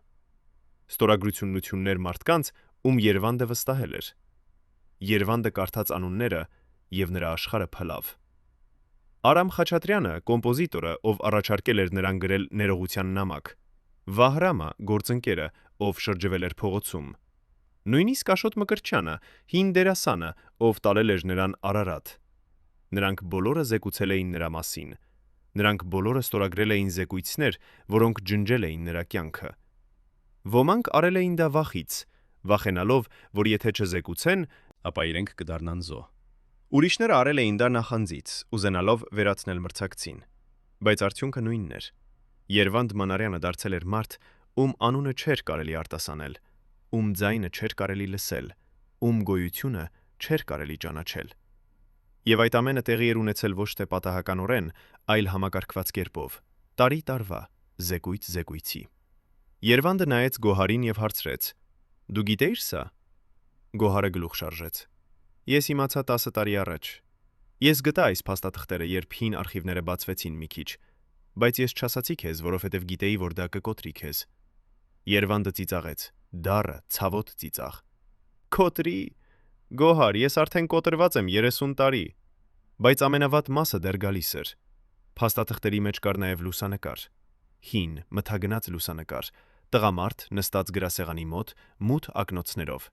Ստորագրություններ մարդկանց, ում Երվանդը վստահել էր։ Երվանդը կարդաց անունները եւ նրա աշխարհը փլավ։ Արամ Խաչատրյանը, կոմպոզիտորը, ով առաջարկել էր նրան գրել ներողության նամակ։ Վահրամը, գործընկերը, ով շրջվել էր փողոցում։ Նույնիսկ Աշոտ Մկրտչյանը, հին դերասանը, ով տալել էր նրան Արարատ։ Նրանք բոլորը զեկուցել էին նրա մասին։ Նրանք բոլորը ստորագրել էին զեկույցներ, որոնք ջնջել էին նրա կյանքը։ Ոմանք արել էին դա վախից, վախենալով, որ եթե չզեկուցեն, ապա իրենք կդառնան զո։ Ուրիշները արել էին դա նախանձից, ուզենալով վերացնել մրցակցին։ Բայց արդյունքը նույնն էր։ Երվանդ Մանարյանը դարձել էր մարդ, ում անունը չէր կարելի արտասանել, ում ձայնը չէր կարելի լսել, ում գոյությունը չէր կարելի ճանաչել։ Եվ այդ ամենը տեղի էր ունեցել ոչ թե պատահականորեն, այլ համակարգված կերպով, տարի տարվա, զեկույց զեկույցի։ Երվանդը նայեց Գոհարին եւ հարցրեց. Դու գիտեիր սա։ Գոհարը գլուխ շարժեց։ Ես իմացա 10 տարի առաջ։ Ես գտա այս փաստաթղթերը, երբ հին արխիվները բացվեցին մի քիչ, բայց ես չասացի քեզ, որովհետև գիտեի, որ դա կկոտրի քեզ։ Երվանդը ծիծաղեց, դառը, ցավոտ ծիծաղ։ Կոտրի։ Գոհար, ես արդեն կոտրված եմ 30 տարի, բայց ամենավատ մասը դեռ գալիս էր։ Փաստաթղթերի մեջ կար նաև լուսանկար։ Հին, մթագնած լուսանկար, տղամարդ նստած գրասեղանի մոտ, մութ ակնոցներով։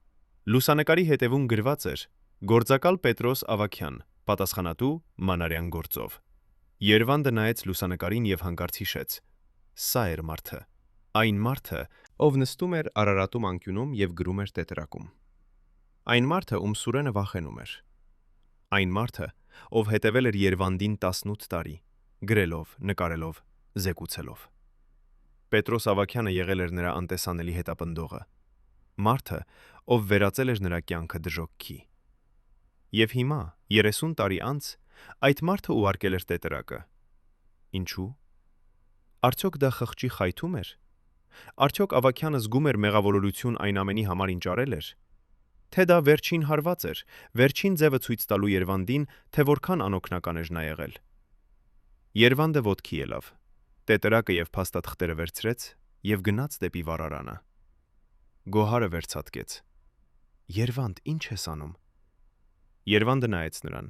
Լուսանկարի հետևում գրված էր. Գործակալ Պետրոս Ավագյան, պատասխանատու Մանարյան գործով։ Երվանդը նայեց լուսանկարին եւ հանկարծ հիշեց. Սա էր մարդը։ Այն մարդը, ով նստում էր Արարատում անկյունում եւ գրում էր տետրակում։ Այն մարդը, ում Սուրենը վախենում էր։ Այն մարդը, ով հետևել էր Երվանդին 18 տարի, գրելով, նկարելով, զեկուցելով։ Պետրոս Ավագյանը եղել էր նրա անտեսանելի հետապնդողը։ Մարդը, ով վերածել էր նրա կյանքը դժոխքի։ Եվ հիմա, 30 տարի անց, այդ մարդը ուղարկել էր տետրակը։ Ինչու՞։ Արդյոք դա խղճի խայթում էր։ Արդյոք Ավագյանը զգում էր մեղավորություն այն ամենի համար, ինչ արել էր։ Թե դա վերջին հարված էր, վերջին ձևը ցույց տալու Երվանդին, թե որքան անօգնական էր նա եղել։ Երվանդը ոտքի ելավ, տետրակը եւ փաստաթղթերը վերցրեց եւ գնաց դեպի վառարանը։ Գոհարը վերցատկեց։ Երվանդ, ինչ ես անում։ Երվանդը նայեց նրան։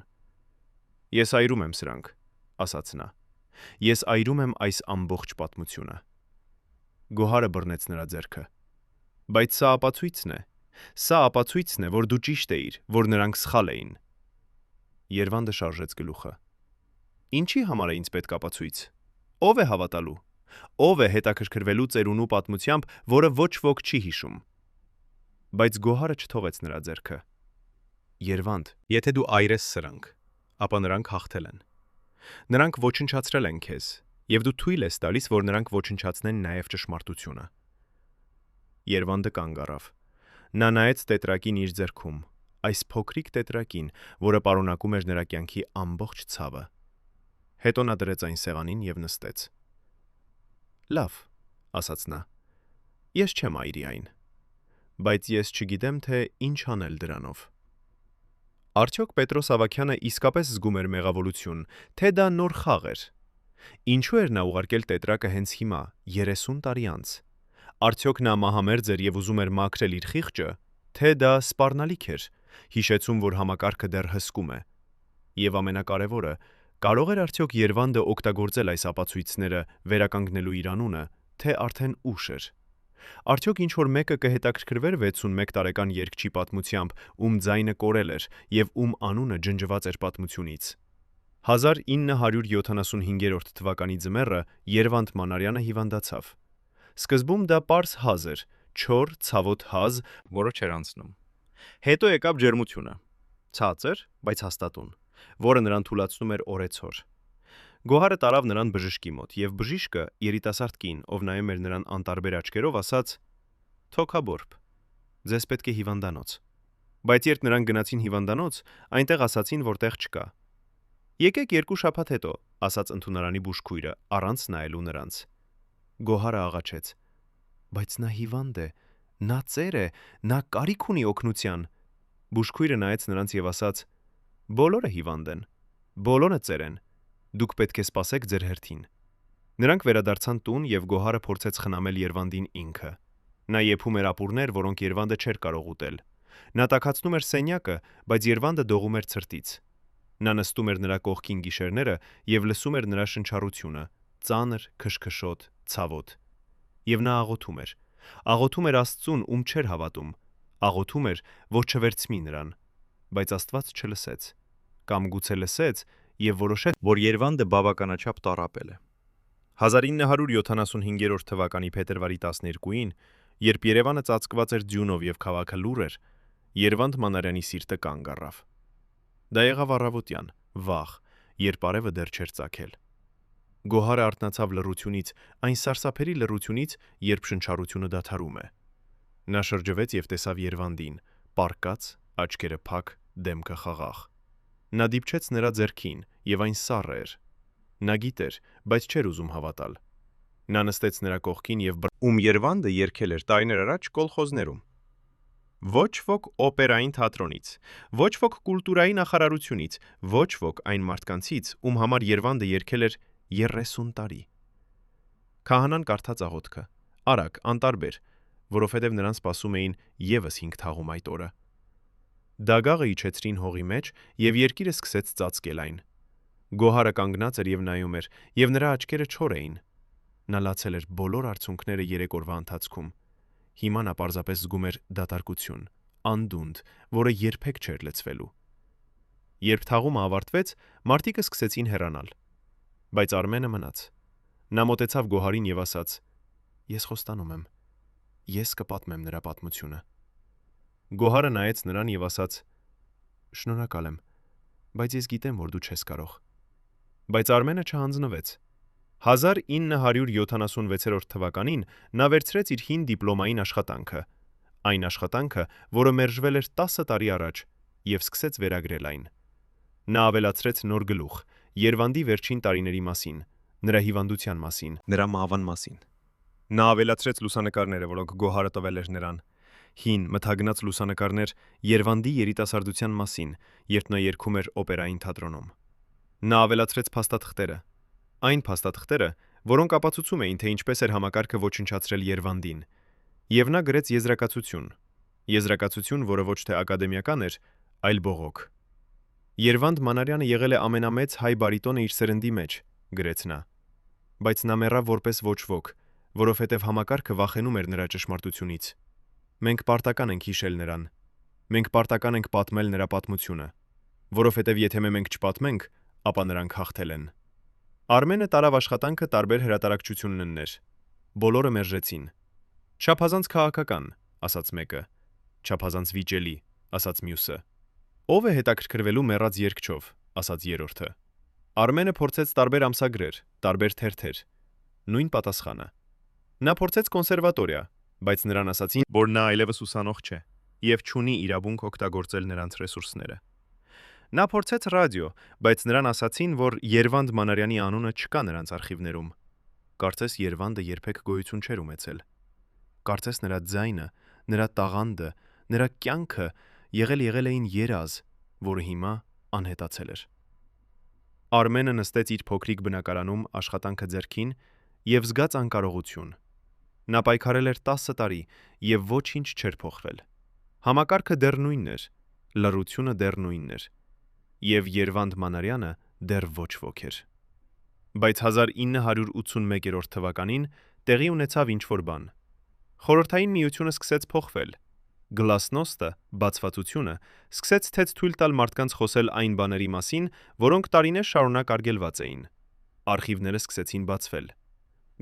Ես այրում եմ սրանք, ասաց նա։ Ես այրում եմ այս ամբողջ պատմությունը։ Գոհարը բռնեց նրա ձեռքը։ Բայց սա ապացույցն է։ Սա ապացույցն է, որ դու ճիշտ էիր, որ նրանք սխալ էին։ Երվանդը շարժեց գլուխը։ Ինչի համար է ինձ պետք ապացույց։ Ո՞վ է հավատալու։ Ո՞վ է հետաքրքրվելու ծերունու պատմությամբ, որը ոչ ոք չի հիշում։ Բայց Գոհարը չթողեց նրա ձեռքը։ Երվանդ, եթե դու այրես սրանք, ապա նրանք հաղթել են։ Նրանք ոչնչացրել են քեզ, եւ դու թույլ ես տալիս, որ նրանք ոչնչացնեն նաեւ ճշմարտությունը։ Երվանդը կանգ առավ։ Նա նայեց տետրակին իր ձեռքում, այս փոքրիկ տետրակին, որը պարունակում էր նրա կյանքի ամբողջ ցավը։ Հետո նա դրեց այն սեղանին եւ նստեց։ Լավ, ասաց նա։ Ես չեմ այրի այն, բայց ես չգիտեմ, թե ինչ անել դրանով։ Արդյոք Պետրոս Ավագյանը իսկապես զգում էր մեղավորություն, թե դա նոր խաղ էր։ Ինչու էր նա ուղարկել տետրակը հենց հիմա, 30 տարի անց։ Արդյոք նա մահամերձ էր եւ ուզում էր մաքրել իր խիղճը, թե դա սպառնալիք էր, հիշեցում, որ համակարգը դեռ հսկում է։ Եվ ամենակարևորը, կարող էր արդյոք Երվանդը օգտագործել այս ապացույցները վերականգնելու իր անունը, թե արդեն ուշ էր։ Արդյոք ինչ-որ մեկը կհետաքրքրվեր 61 տարեկան երգչի պատմությամբ, ում ձայնը կորել էր և ում անունը ջնջված էր պատմությունից։ 1975 թվականի ձմեռը Երվանդ Մանարյանը հիվանդացավ։ Սկզբում դա պարզ հազ էր, չոր, ցավոտ հազ, որը չէր անցնում։ Հետո եկավ ջերմությունը, ցածր, բայց հաստատուն, որը նրան թուլացնում էր օրեցօր։ Գոհարը տարավ նրան բժշկի մոտ, և բժիշկը, երիտասարդ կին, ով նայում էր նրան անտարբեր աչքերով, ասաց. «Թոքաբորբ, ձեզ պետք է հիվանդանոց»։ Բայց երբ նրանք գնացին հիվանդանոց, այնտեղ ասացին, որ տեղ չկա։ «Եկեք 2 շաբաթ հետո», ասաց ընդունարանի բուժքույրը, առանց նայելու նրանց։ Գոհարը աղաչեց. «Բայց նա հիվանդ է, նա ծեր է, նա կարիք ունի օգնության»։ Բուժքույրը նայեց նրանց և ասաց. «Բոլորը հիվանդ են, բոլորը ծեր են, դուք պետք է սպասեք ձեր հերթին»։ Նրանք վերադարձան տուն, և Գոհարը փորձեց խնամել Երվանդին ինքը։ Նա եփում էր ապուրներ, որոնք Երվանդը չէր կարող ուտել։ Նա տաքացնում էր սենյակը, բայց Երվանդը դողում էր ցրտից։ Նա նստում էր նրա կողքին գիշերները և լսում էր նրա շնչառությունը, ծանր, քշքշոտ, ցավոտ։ Եվ նա աղոթում էր։ Աղոթում էր Աստծուն, ում չէր հավատում։ Աղոթում էր, որ չվերցնի նրան։ Բայց Աստված չլսեց։ Կամ գուցե լսեց և որոշեց, որ Երվանդը բավականաչափ տառապել է։ 1975 թվականի փետրվարի 12-ին, երբ Երևանը ծածկված էր ձյունով և քաղաքը լուռ էր, Երվանդ Մանարյանի սիրտը կանգ առավ։ Դա եղավ առավոտյան, վաղ, երբ արևը դեռ չէր ծագել։ Գոհարը արթնացավ լռությունից, այն սարսափելի լռությունից, երբ շնչառությունը դադարում է։ Նա շրջվեց և տեսավ Երվանդին, պառկած, աչքերը փակ, դեմքը խաղաղ։ Նա դիպչեց նրա ձեռքին, և այն սառը էր։ Նա գիտեր, բայց չէր ուզում հավատալ։ Նա նստեց նրա կողքին և ում Երվանդը երգել էր տարիներ առաջ կոլխոզներում։ Ոչ ոք օպերային թատրոնից, ոչ ոք կուլտուրայի նախարարությունից, ոչ ոք այն մարդկանցից, ում համար Երվանդը երգել էր 30 տարի։ Քահանան կարդաց աղոթքը, արագ, անտարբեր, որովհետև նրան սպասում էին ևս 5 թաղում այդ օրը։ Դագաղը իջեցրին հողի մեջ, և երկիրը սկսեց ծածկել այն։ Գոհարը կանգնած էր և նայում էր, և նրա աչքերը չոր էին։ Նա լացել էր բոլոր արցունքները 3 օրվա ընթացքում։ Հիմա նա պարզապես զգում էր դատարկություն, անդունդ, որը երբեք չէր լցվելու։ Երբ թաղումը ավարտվեց, մարդիկը սկսեցին հեռանալ։ Բայց Արմենը մնաց։ Նա մոտեցավ Գոհարին և ասաց. «Ես խոստանում եմ, ես կպատմեմ նրա պատմությունը»։ Գոհարը նայեց նրան և ասաց. «Շնորհակալ եմ, բայց ես գիտեմ, որ դու չես կարող»։ Բայց Արմենը չհանձնվեց։ 1976 թվականին նա վերցրեց իր հին դիպլոմային աշխատանքը, այն աշխատանքը, որը մերժվել էր 10 տարի առաջ, և սկսեց վերագրել այն։ Նա ավելացրեց նոր գլուխ՝ Երվանդի վերջին տարիների մասին, նրա հիվանդության մասին, նրա մահվան մասին։ Նա ավելացրեց լուսանկարները, որոնք Գոհարը տվել էր նրան։ Հին, մթագնած լուսանկարներ Երվանդի երիտասարդության մասին, երբ նա երգում էր օպերային թատրոնում։ Նա ավելացրեց փաստաթղթերը, այն փաստաթղթերը, որոնք ապացուցում էին, թե ինչպես էր համակարգը ոչնչացրել Երվանդին։ Եվ նա գրեց եզրակացություն, որը ոչ թե ակադեմիական էր, այլ բողոք։ Երվանդ Մանարյանը եղել է ամենամեծ հայ բարիտոնը իր սերնդի մեջ, գրեց նա։ Բայց նա մեռավ որպես ոչ ոք, որովհետև համակարգը վախենում էր նրա ճշմարտությունից։ Մենք պարտական ենք հիշել նրան։ Մենք պարտական ենք պատմել նրա պատմությունը, որովհետև եթե մենք չպատմենք, ապա նրանք հաղթել են։ Արմենը տարավ աշխատանքը տարբեր հրատարակչություններ։ Բոլորը մերժեցին։ Չափազանց քաղաքական, ասաց մեկը։ Չափազանց վիճելի, ասաց մյուսը։ Ով է հետաքրքրվելու մեռած երգչով, ասաց երրորդը։ Արմենը փորձեց տարբեր ամսագրեր, տարբեր թերթեր։ Նույն պատասխանը։ Նա փորձեց կոնսերվատորիա, բայց նրան ասացին, որ նա այլևս ուսանող չէ և չունի իրավունք օգտագործել նրանց ռեսուրսները։ Նա փորձեց ռադիո, բայց նրան ասացին, որ Երվանդ Մանարյանի անունը չկա նրանց արխիվներում։ Կարծես Երվանդը երբեք գոյություն չէր ունեցել։ Կարծես նրա ձայնը, նրա տաղանդը, նրա կյանքը եղել էին երազ, որը հիմա անհետացել էր։ Արմենը նստեց իր փոքրիկ բնակարանում աշխատանքը ձեռքին և զգաց անկարողություն։ Նա պայքարել էր 10 տարի և ոչինչ չէր փոխվել։ Համակարգը դեռ նույնն էր, լռությունը դեռ նույնն էր, և Երվանդ Մանարյանը դեռ ոչ ոք էր։ Բայց 1981 թվականին տեղի ունեցավ ինչ-որ բան։ Խորհրդային միությունը սկսեց փոխվել։ Գլասնոստը, բացվածությունը, սկսեց թեց թույլ տալ մարդկանց խոսել այն բաների մասին, որոնք տարիներ շարունակ արգելված էին։ Արխիվները սկսեցին բացվել։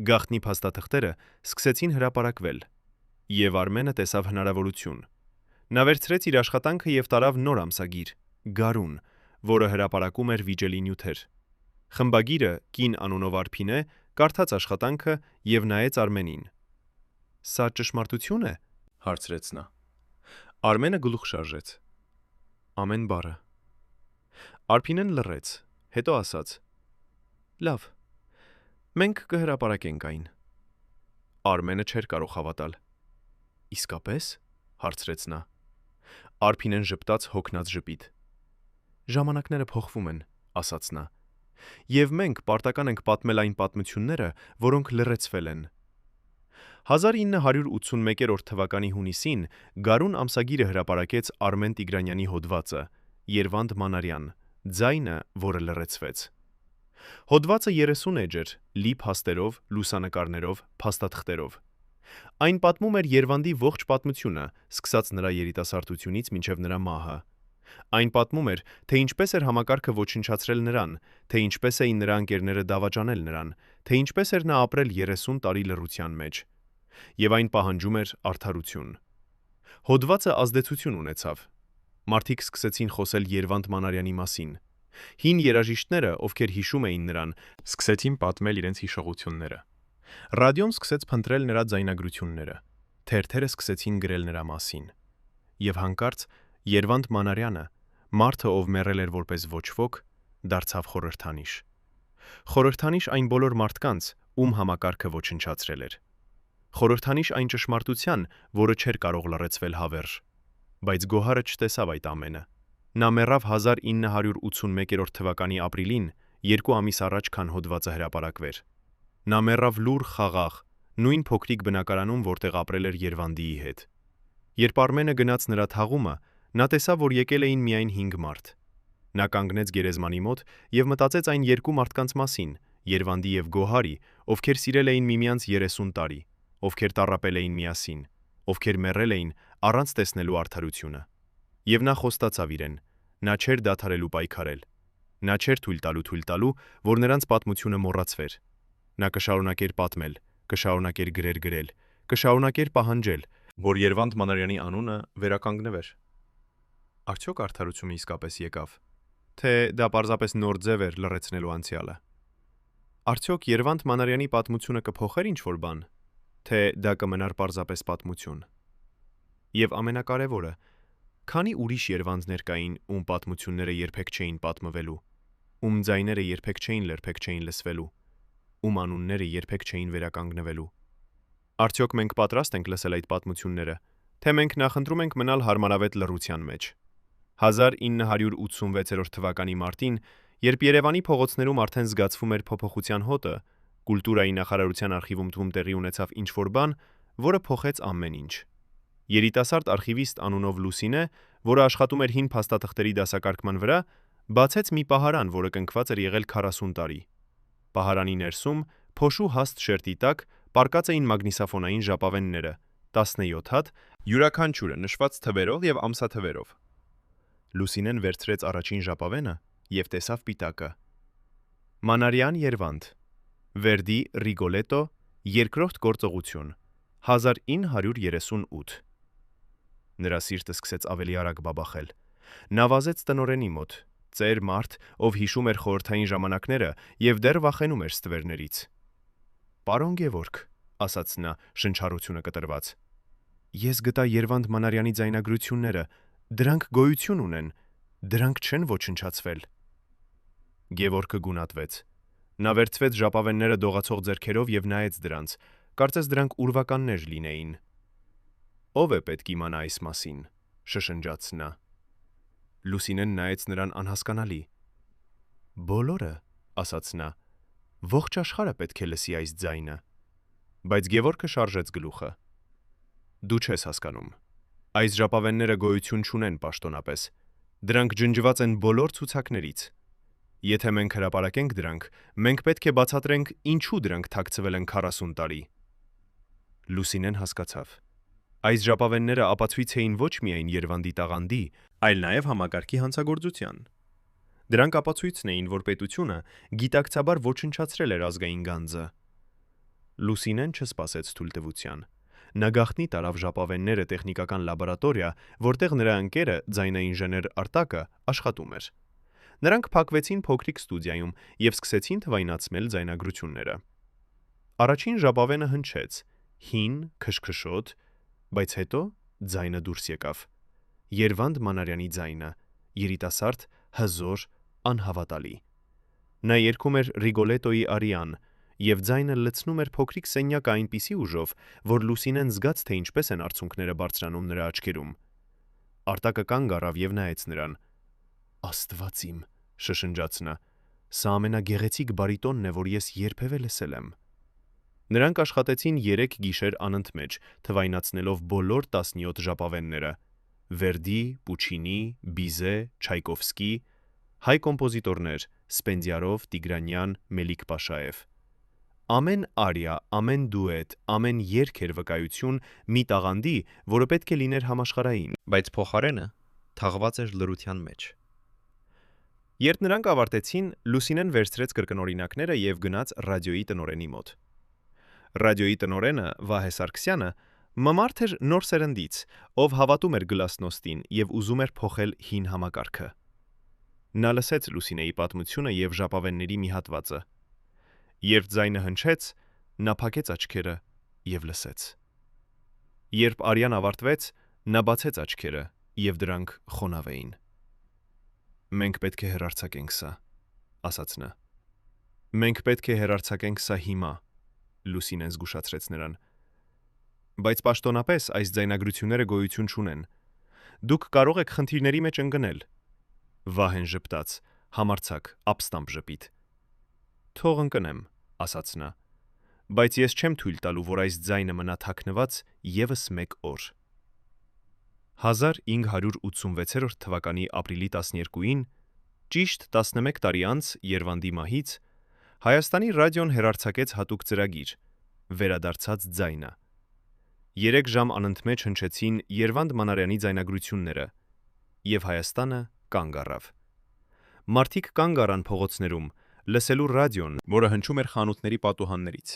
Գաղտնի փաստաթղթերը սկսեցին հրապարակվել։ Եվ Արմենը տեսավ հնարավորություն։ Նա վերցրեց իր աշխատանքը եւ տարավ նոր ամսագիր՝ Գարուն, որը հրապարակում էր վիճելի նյութեր։ Խմբագիրը, կին անունով Արփինե, կարդաց աշխատանքը եւ նայեց Արմենին։ «Սա ճշմարտություն է», հարցրեց նա։ Արմենը գլուխ շարժեց։ «Ամեն բառը»։ Արփինեն լռեց, հետո ասաց. «Լավ, մենք կհրապարակենք այն»։ Արմենը չէր կարող հավատալ։ «Իսկապես»։ հարցրեց նա։ Արփինեն ժպտաց հոգնած ժպիտ։ «Ժամանակները փոխվում են», ասաց նա։ «Եվ մենք պարտական ենք պատմել այն պատմությունները, որոնք լռեցվել են»։ 1981 թվականի հունիսին Գարուն ամսագիրը հրապարակեց Արմեն Տիգրանյանի հոդվածը «Երվանդ Մանարյան. ձայնը, որը լռեցվեց»։ Հոդվածը 30 էջ էր, լի փաստերով, լուսանկարներով, փաստաթղթերով։ Այն պատմում էր Երվանդի ողջ պատմությունը, սկսած նրա երիտասարդությունից մինչև նրա մահը։ Այն պատմում էր, թե ինչպես էր համակարգը ոչնչացրել նրան, թե ինչպես էին նրա ընկերները դավաճանել նրան, թե ինչպես էր նա ապրել 30 տարի լռության մեջ։ Եվ այն պահանջում էր արդարություն։ Հոդվածը ազդեցություն ունեցավ։ Մարդիկ սկսեցին խոսել Երվանդ Մանարյանի մասին։ Հին երաժիշտները, ովքեր հիշում էին նրան, սկսեցին պատմել իրենց հիշողությունները։ Ռադիոն սկսեց փնտրել նրա ձայնագրությունները։ Թերթերը սկսեցին գրել նրա մասին։ Եվ հանկարծ Երվանդ Մանարյանը, մարդը, ով մեռել էր որպես ոչ ոք, դարձավ խորհրդանիշ։ Խորհրդանիշ այն բոլոր մարդկանց, ում համակարգը ոչնչացրել էր։ Խորհրդանիշ այն ճշմարտության, որը չէր կարող լռեցվել հավերժ։ Բայց Գոհարը չտեսավ այդ ամենը։ Նա մեռավ 1981 թվականի ապրիլին, 2 ամիս առաջ, քան հոդվածը հրապարակվեր։ Նա մեռավ լուռ խաղաղ, նույն փոքրիկ բնակարանում, որտեղ ապրել էր Երվանդիի հետ։ Երբ Արմենը գնաց նրա թաղումը, նա տեսավ, որ եկել էին միայն 5 մարդ։ Նա կանգնեց գերեզմանի մոտ եւ մտածեց այն երկու մարդկանց մասին՝ Երվանդի եւ Գոհարի, ովքեր սիրել էին միմյանց 30 տարի, ովքեր տառապել էին միասին, ովքեր մեռել էին առանց տեսնելու արդարությունը։ Եվ նա խոստացավ իրեն. նա չէր դադարելու պայքարել։ Նա չէր թույլ տալու, որ նրանց պատմությունը մոռացվեր։ Նա կշարունակեր պատմել, կշարունակեր գրել, կշարունակեր պահանջել, որ Երվանդ Մանարյանի անունը վերականգնվեր։ Արդյոք արդարությունը իսկապես եկավ, թե դա պարզապես նոր ձև էր լռեցնելու անցյալը։ Արդյոք Երվանդ Մանարյանի պատմությունը կփոխեր ինչ-որ բան, թե դա կմնար պարզապես պատմություն։ Եվ ամենակարևորը, քանի ուրիշ Երվանդներ կային, ում պատմությունները երբեք չէին պատմվելու, ում ձայները երբեք չէին լսվելու, ում անունները երբեք չէին վերականգնվելու։ Արդյոք մենք պատրաստ ենք լսել այդ պատմությունները, թե մենք նախընտրում ենք մնալ հարմարավետ լռության մեջ։ 1986 թվականի մարտին, երբ Երևանի փողոցներում արդեն զգացվում էր փոփոխության հոտը, Կուլտուրայի նախարարության արխիվում թվում տեղի ունեցավ ինչ-որ բան, որը փոխեց ամեն ինչ։ Երիտասարդ արխիվիստ անունով Լուսինե, որը աշխատում էր հին փաստաթղթերի դասակարգման վրա, բացեց մի պահարան, որը կնքված էր եղել 40 տարի։ Պահարանի ներսում, փոշու հաստ շերտի տակ, պառկած էին մագնիսաֆոնային ժապավենները, 17 հատ, յուրաքանչյուրը նշված թվերով եւ ամսաթվերով։ Լուսինեն վերցրեց առաջին ժապավենը եւ տեսավ պիտակը։ Մանարյան Երվանդ, Վերդի Ռիգոլետո, երկրորդ գործողություն, 1938։ Նրա սիրտը սկսեց ավելի արագ բաբախել։ Նա վազեց տնօրենի մոտ, ծեր մարդ, ով հիշում էր խորհրդային ժամանակները եւ դեռ վախենում էր ստվերներից։ «Պարոն Գևորգ», ասաց նա շնչառությունը կտրված, «ես գտա Երվանդ Մանարյանի ձայնագրությունները, դրանք գոյություն ունեն, դրանք չեն ոչնչացվել»։ Գևորգը գունատվեց։ Նա վերցվեց ժապավենները դողացող ձեռքերով եւ նայեց դրանց, կարծես դրանք ուրվականներ լինեին։ «Ով է պետք իմանա այս մասին», շշնջաց նա։ Լուսինեն նայեց նրան անհասկանալի։ «Բոլորը», ասաց նա, «ողջ աշխարհը պետք է լսի այս ձայնը»։ Բայց Գևորգը շարժեց գլուխը։ «Դու չես հասկանում։ Այս ժապավենները գոյություն չունեն պաշտոնապես։ Դրանք ջնջված են բոլոր ցուցակներից։ Եթե մենք հրապարակենք դրանք, մենք պետք է բացատրենք, ինչու դրանք թաքցվել են 40 տարի»։ Լուսինեն հասկացավ։ Այս ժապավենները ապացույց էին ոչ միայն Երևանդի տաղանդի, այլ նաև համակարգի հանցագործության։ Դրանք ապացույցն էին, որ պետությունը գիտակցաբար ոչնչացրել էր ազգային գանձը։ Լուսինեն չսպասեց թույլտվության։ Նա գաղտնի տարավ ժապավենները տեխնիկական լաբորատորիա, որտեղ նրա ընկերը, ձայնաինժեներ Արտակը, աշխատում էր։ Նրանք փակվեցին փոքրիկ ստուդիայում եւ սկսեցին թվայնացնել ձայնագրությունները։ Առաջին ժապավենը հնչեց, հին, քշքշոտ, բայց հետո ձայնը դուրս եկավ։ Երվանդ Մանարյանի ձայնը, երիտասարդ, հզոր, անհավատալի։ Նա երգում էր Ռիգոլետոյի Արիան, եւ ձայնը լցնում էր փոքրիկ սենյակը այնպիսի ուժով, որ Լուսինեն զգաց, թե ինչպես են արցունքները բարձրանում նրա աչքերում։ Արտակը կանգ առավ եւ նայեց նրան։ Աստված իմ, շշնջաց նա, սա ամենագեղեցիկ բարիտոնն է, որ ես երբևէ լսել եմ։ Նրանք աշխատեցին 3 գիշեր անընդմեջ, թվայնացնելով բոլոր 17 ժապավենները՝ Վերդի, Պուչինի, Բիզե, Չայկովսկի, հայ կոմպոզիտորներ՝ Սպենդիարով, Տիգրանյան, Մելիք-Պաշաև։ Ամեն արիա, ամեն դուետ, ամեն երգ էր վկայություն մի տաղանդի, որը պետք է լիներ համաշխարհային, բայց փոխարենը թաղված էր լրության մեջ։ Երբ նրանք ավարտեցին, Լուսինեն վերցրեց կրկնօրինակները եւ գնաց ռադիոյի տնօրենի մոտ։ Ռադիոյի տնօրենը Վահե Սարգսյանը մամարդ էր նոր սերնդից, ով հավատում էր գլասնոստին եւ ուզում էր փոխել հին համակարգը։ Նա լսեց Լուսինեի պատմությունը եւ ժապավենների մի հատվածը։ Երբ ձայնը հնչեց, նա փակեց աչքերը եւ լսեց։ Երբ արիան ավարտվեց, նա բացեց աչքերը եւ դրանք խոնավ էին։ Մենք պետք է հեռարձակենք սա, ասաց նա։ Մենք պետք է հեռարձակենք սա հիմա, Լուսինեն զգուշացրեց նրան։ Բայց պաշտոնապես այս ձայնագրությունները գոյություն չունեն։ Դուք կարող եք խնդիրների մեջ ընկնել։ Վահեն ժպտաց, համարձակ, ապստամբ ժպիտ։ Թող ընկնեմ, ասաց նա, բայց ես չեմ թույլ տալու, որ այս ձայնը մնա թաքնված եւս մեկ օր։ 1586 թվականի ապրիլի 12-ին, ճիշտ 11 տարի անց Երվանդի մահից, Հայաստանի ռադիոն հեռարձակեց հատուկ ծրագիր՝ Վերադարձած ձայնը։ 3 ժամ անընդմեջ հնչեցին Երվանդ Մանարյանի ձայնագրությունները, եւ Հայաստանը կանգ առավ։ Մարդիկ կանգ առան փողոցներում, լսելու ռադիոն, որը հնչում էր խանութների պատուհաններից։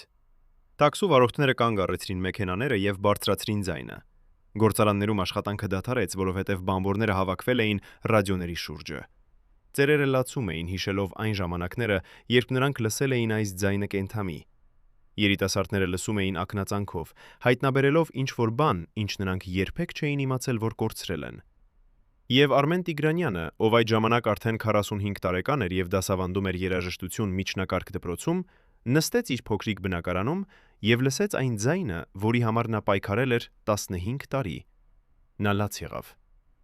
Տաքսու վարորդները կանգ առեցրին մեքենաները եւ բարձրացրին ձայնը։ Գործարաններում աշխատանքը դադարեց, որովհետեւ բանվորները հավաքվել էին ռադիոների շուրջը։ Ծերերը լացում էին, հիշելով այն ժամանակները, երբ նրանք լսել էին այս ձայնը կենթամի։ Երիտասարդները լսում էին ակնածանքով, հայտնաբերելով ինչ-որ բան, ինչ նրանք երբեք չէին իմացել, որ կորցրել են։ Եվ Արմեն Տիգրանյանը, ով այդ ժամանակ արդեն 45 տարեկան էր եւ դասավանդում էր երաժշտություն միջնակարգ դպրոցում, նստեց իր փոքրիկ բնակարանում եւ լսեց այն ձայնը, որի համար նա պայքարել էր 15 տարի։ Նա լաց եղավ։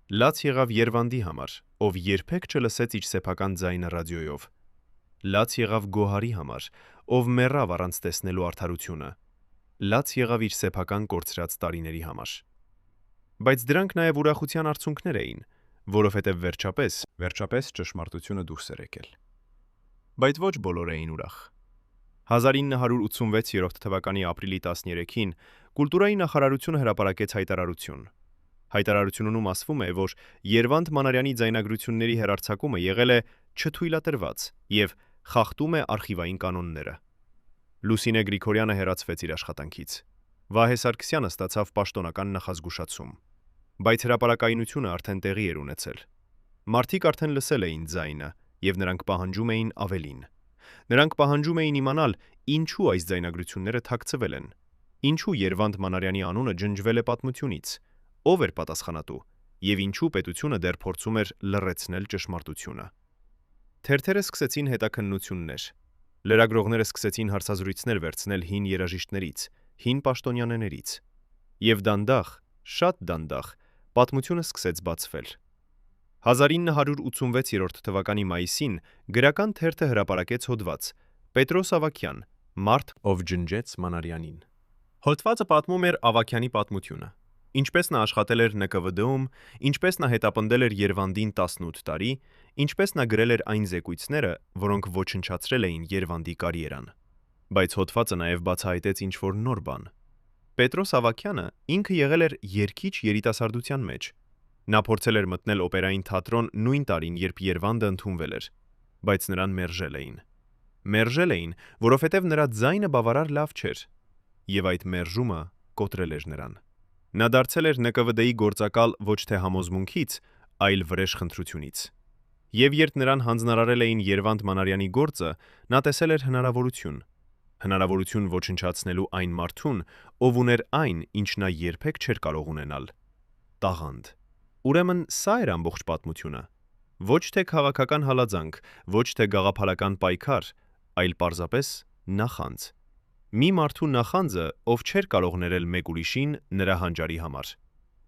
Լաց եղավ Երվանդի համար, ով երբեք չլսեց իր սեփական ձայնը ռադիոյով։ Լաց եղավ Գոհարի համար, ով մեռավ առանց տեսնելու արդարությունը։ Լաց եղավ իր սեփական կորցրած տարիների համար։ Բայց դրանք նաև ուրախության արցունքներ էին, որովհետև վերջապես ճշմարտությունը դուրս էր եկել։ Բայց ոչ բոլորը էին ուրախ։ 1986 թվականի ապրիլի 13-ին Կուլտուրայի նախարարությունը հրապարակեց հայտարարություն։ Հայտարարությունում ասվում է, որ Երվանդ Մանարյանի ձայնագրությունների հեռարձակումը եղել է չթույլատրված եւ խախտում է արխիվային կանոնները։ Լուսինե Գրիգորյանը հեռացվեց իր աշխատանքից։ Վահե Սարգսյանը ստացավ պաշտոնական նախազգուշացում։ Բայց հրապարակայնությունը արդեն տեղի էր ունեցել։ Մարդիկ արդեն լսել էին ձայնը եւ նրանք պահանջում էին ավելին։ Նրանք պահանջում էին իմանալ, ինչու այս ձայնագրությունները թաքցվել են։ Ինչու Երվանդ Մանարյանի անունը ջնջվել է պատմությունից, ով էր պատասխանատու եւ ինչու պետությունը դեռ փորձում էր լռեցնել ճշմարտությունը։ Թերթերը սկսեցին հետաքննություններ։ Լրագրողները սկսեցին հարցազրույցներ վերցնել հին երաժիշտներից, հին պաշտոնյաներից։ Եվ դանդաղ, շատ դանդաղ, պատմությունը սկսեց բացվել։ 1986 թվականի մայիսին գրական թերթը հրապարակեց հոդված Պետրոս Ավագյան, մարդ, ով ջնջեց Մանարյանին։ Հոդվածը պատմում էր Ավագյանի պատմությունը։ Ինչպես նա աշխատել էր ՆԿՎԴ-ում, ինչպես նա հետապնդել էր Երվանդին 18 տարի, ինչպես նա գրել էր այն զեկույցները, որոնք ոչնչացրել էին Երվանդի կարիերան։ Բայց հոդվածը նաև բացահայտեց ինչ-որ նոր բան։ Պետրոս Ավագյանը ինքը եղել էր երգիչ երիտասարդության մեջ։ Նա փորձել էր մտնել օպերային թատրոն նույն տարին, երբ Երվանդը ընդունվել էր, բայց նրան մերժել էին։ Մերժել էին, որովհետև նրա ձայնը բավարար լավ չէր, եւ այդ մերժումը կոտրել էր նրան։ Նա դարձել էր ՆԿՎԴ-ի գործակալ ոչ թե համոզմունքից, այլ վրեժխնդրությունից։ Եվ երբ նրան հանձնարարել էին Երվանդ Մանարյանի գործը, նա տեսել էր հնարավորություն ոչնչացնելու այն մարդուն, ով ուներ այն, ինչ նա երբեք չէր կարող ունենալ՝ տաղանդ։ Ուրեմն սա էր ամբողջ պատմությունը։ Ոչ թե քաղաքական հալածանք, ոչ թե գաղափարական պայքար, այլ պարզապես նախանձ։ Մի մարդու նախանձը, ով չէր կարող ներել մեկ ուրիշին նրա հանճարի համար։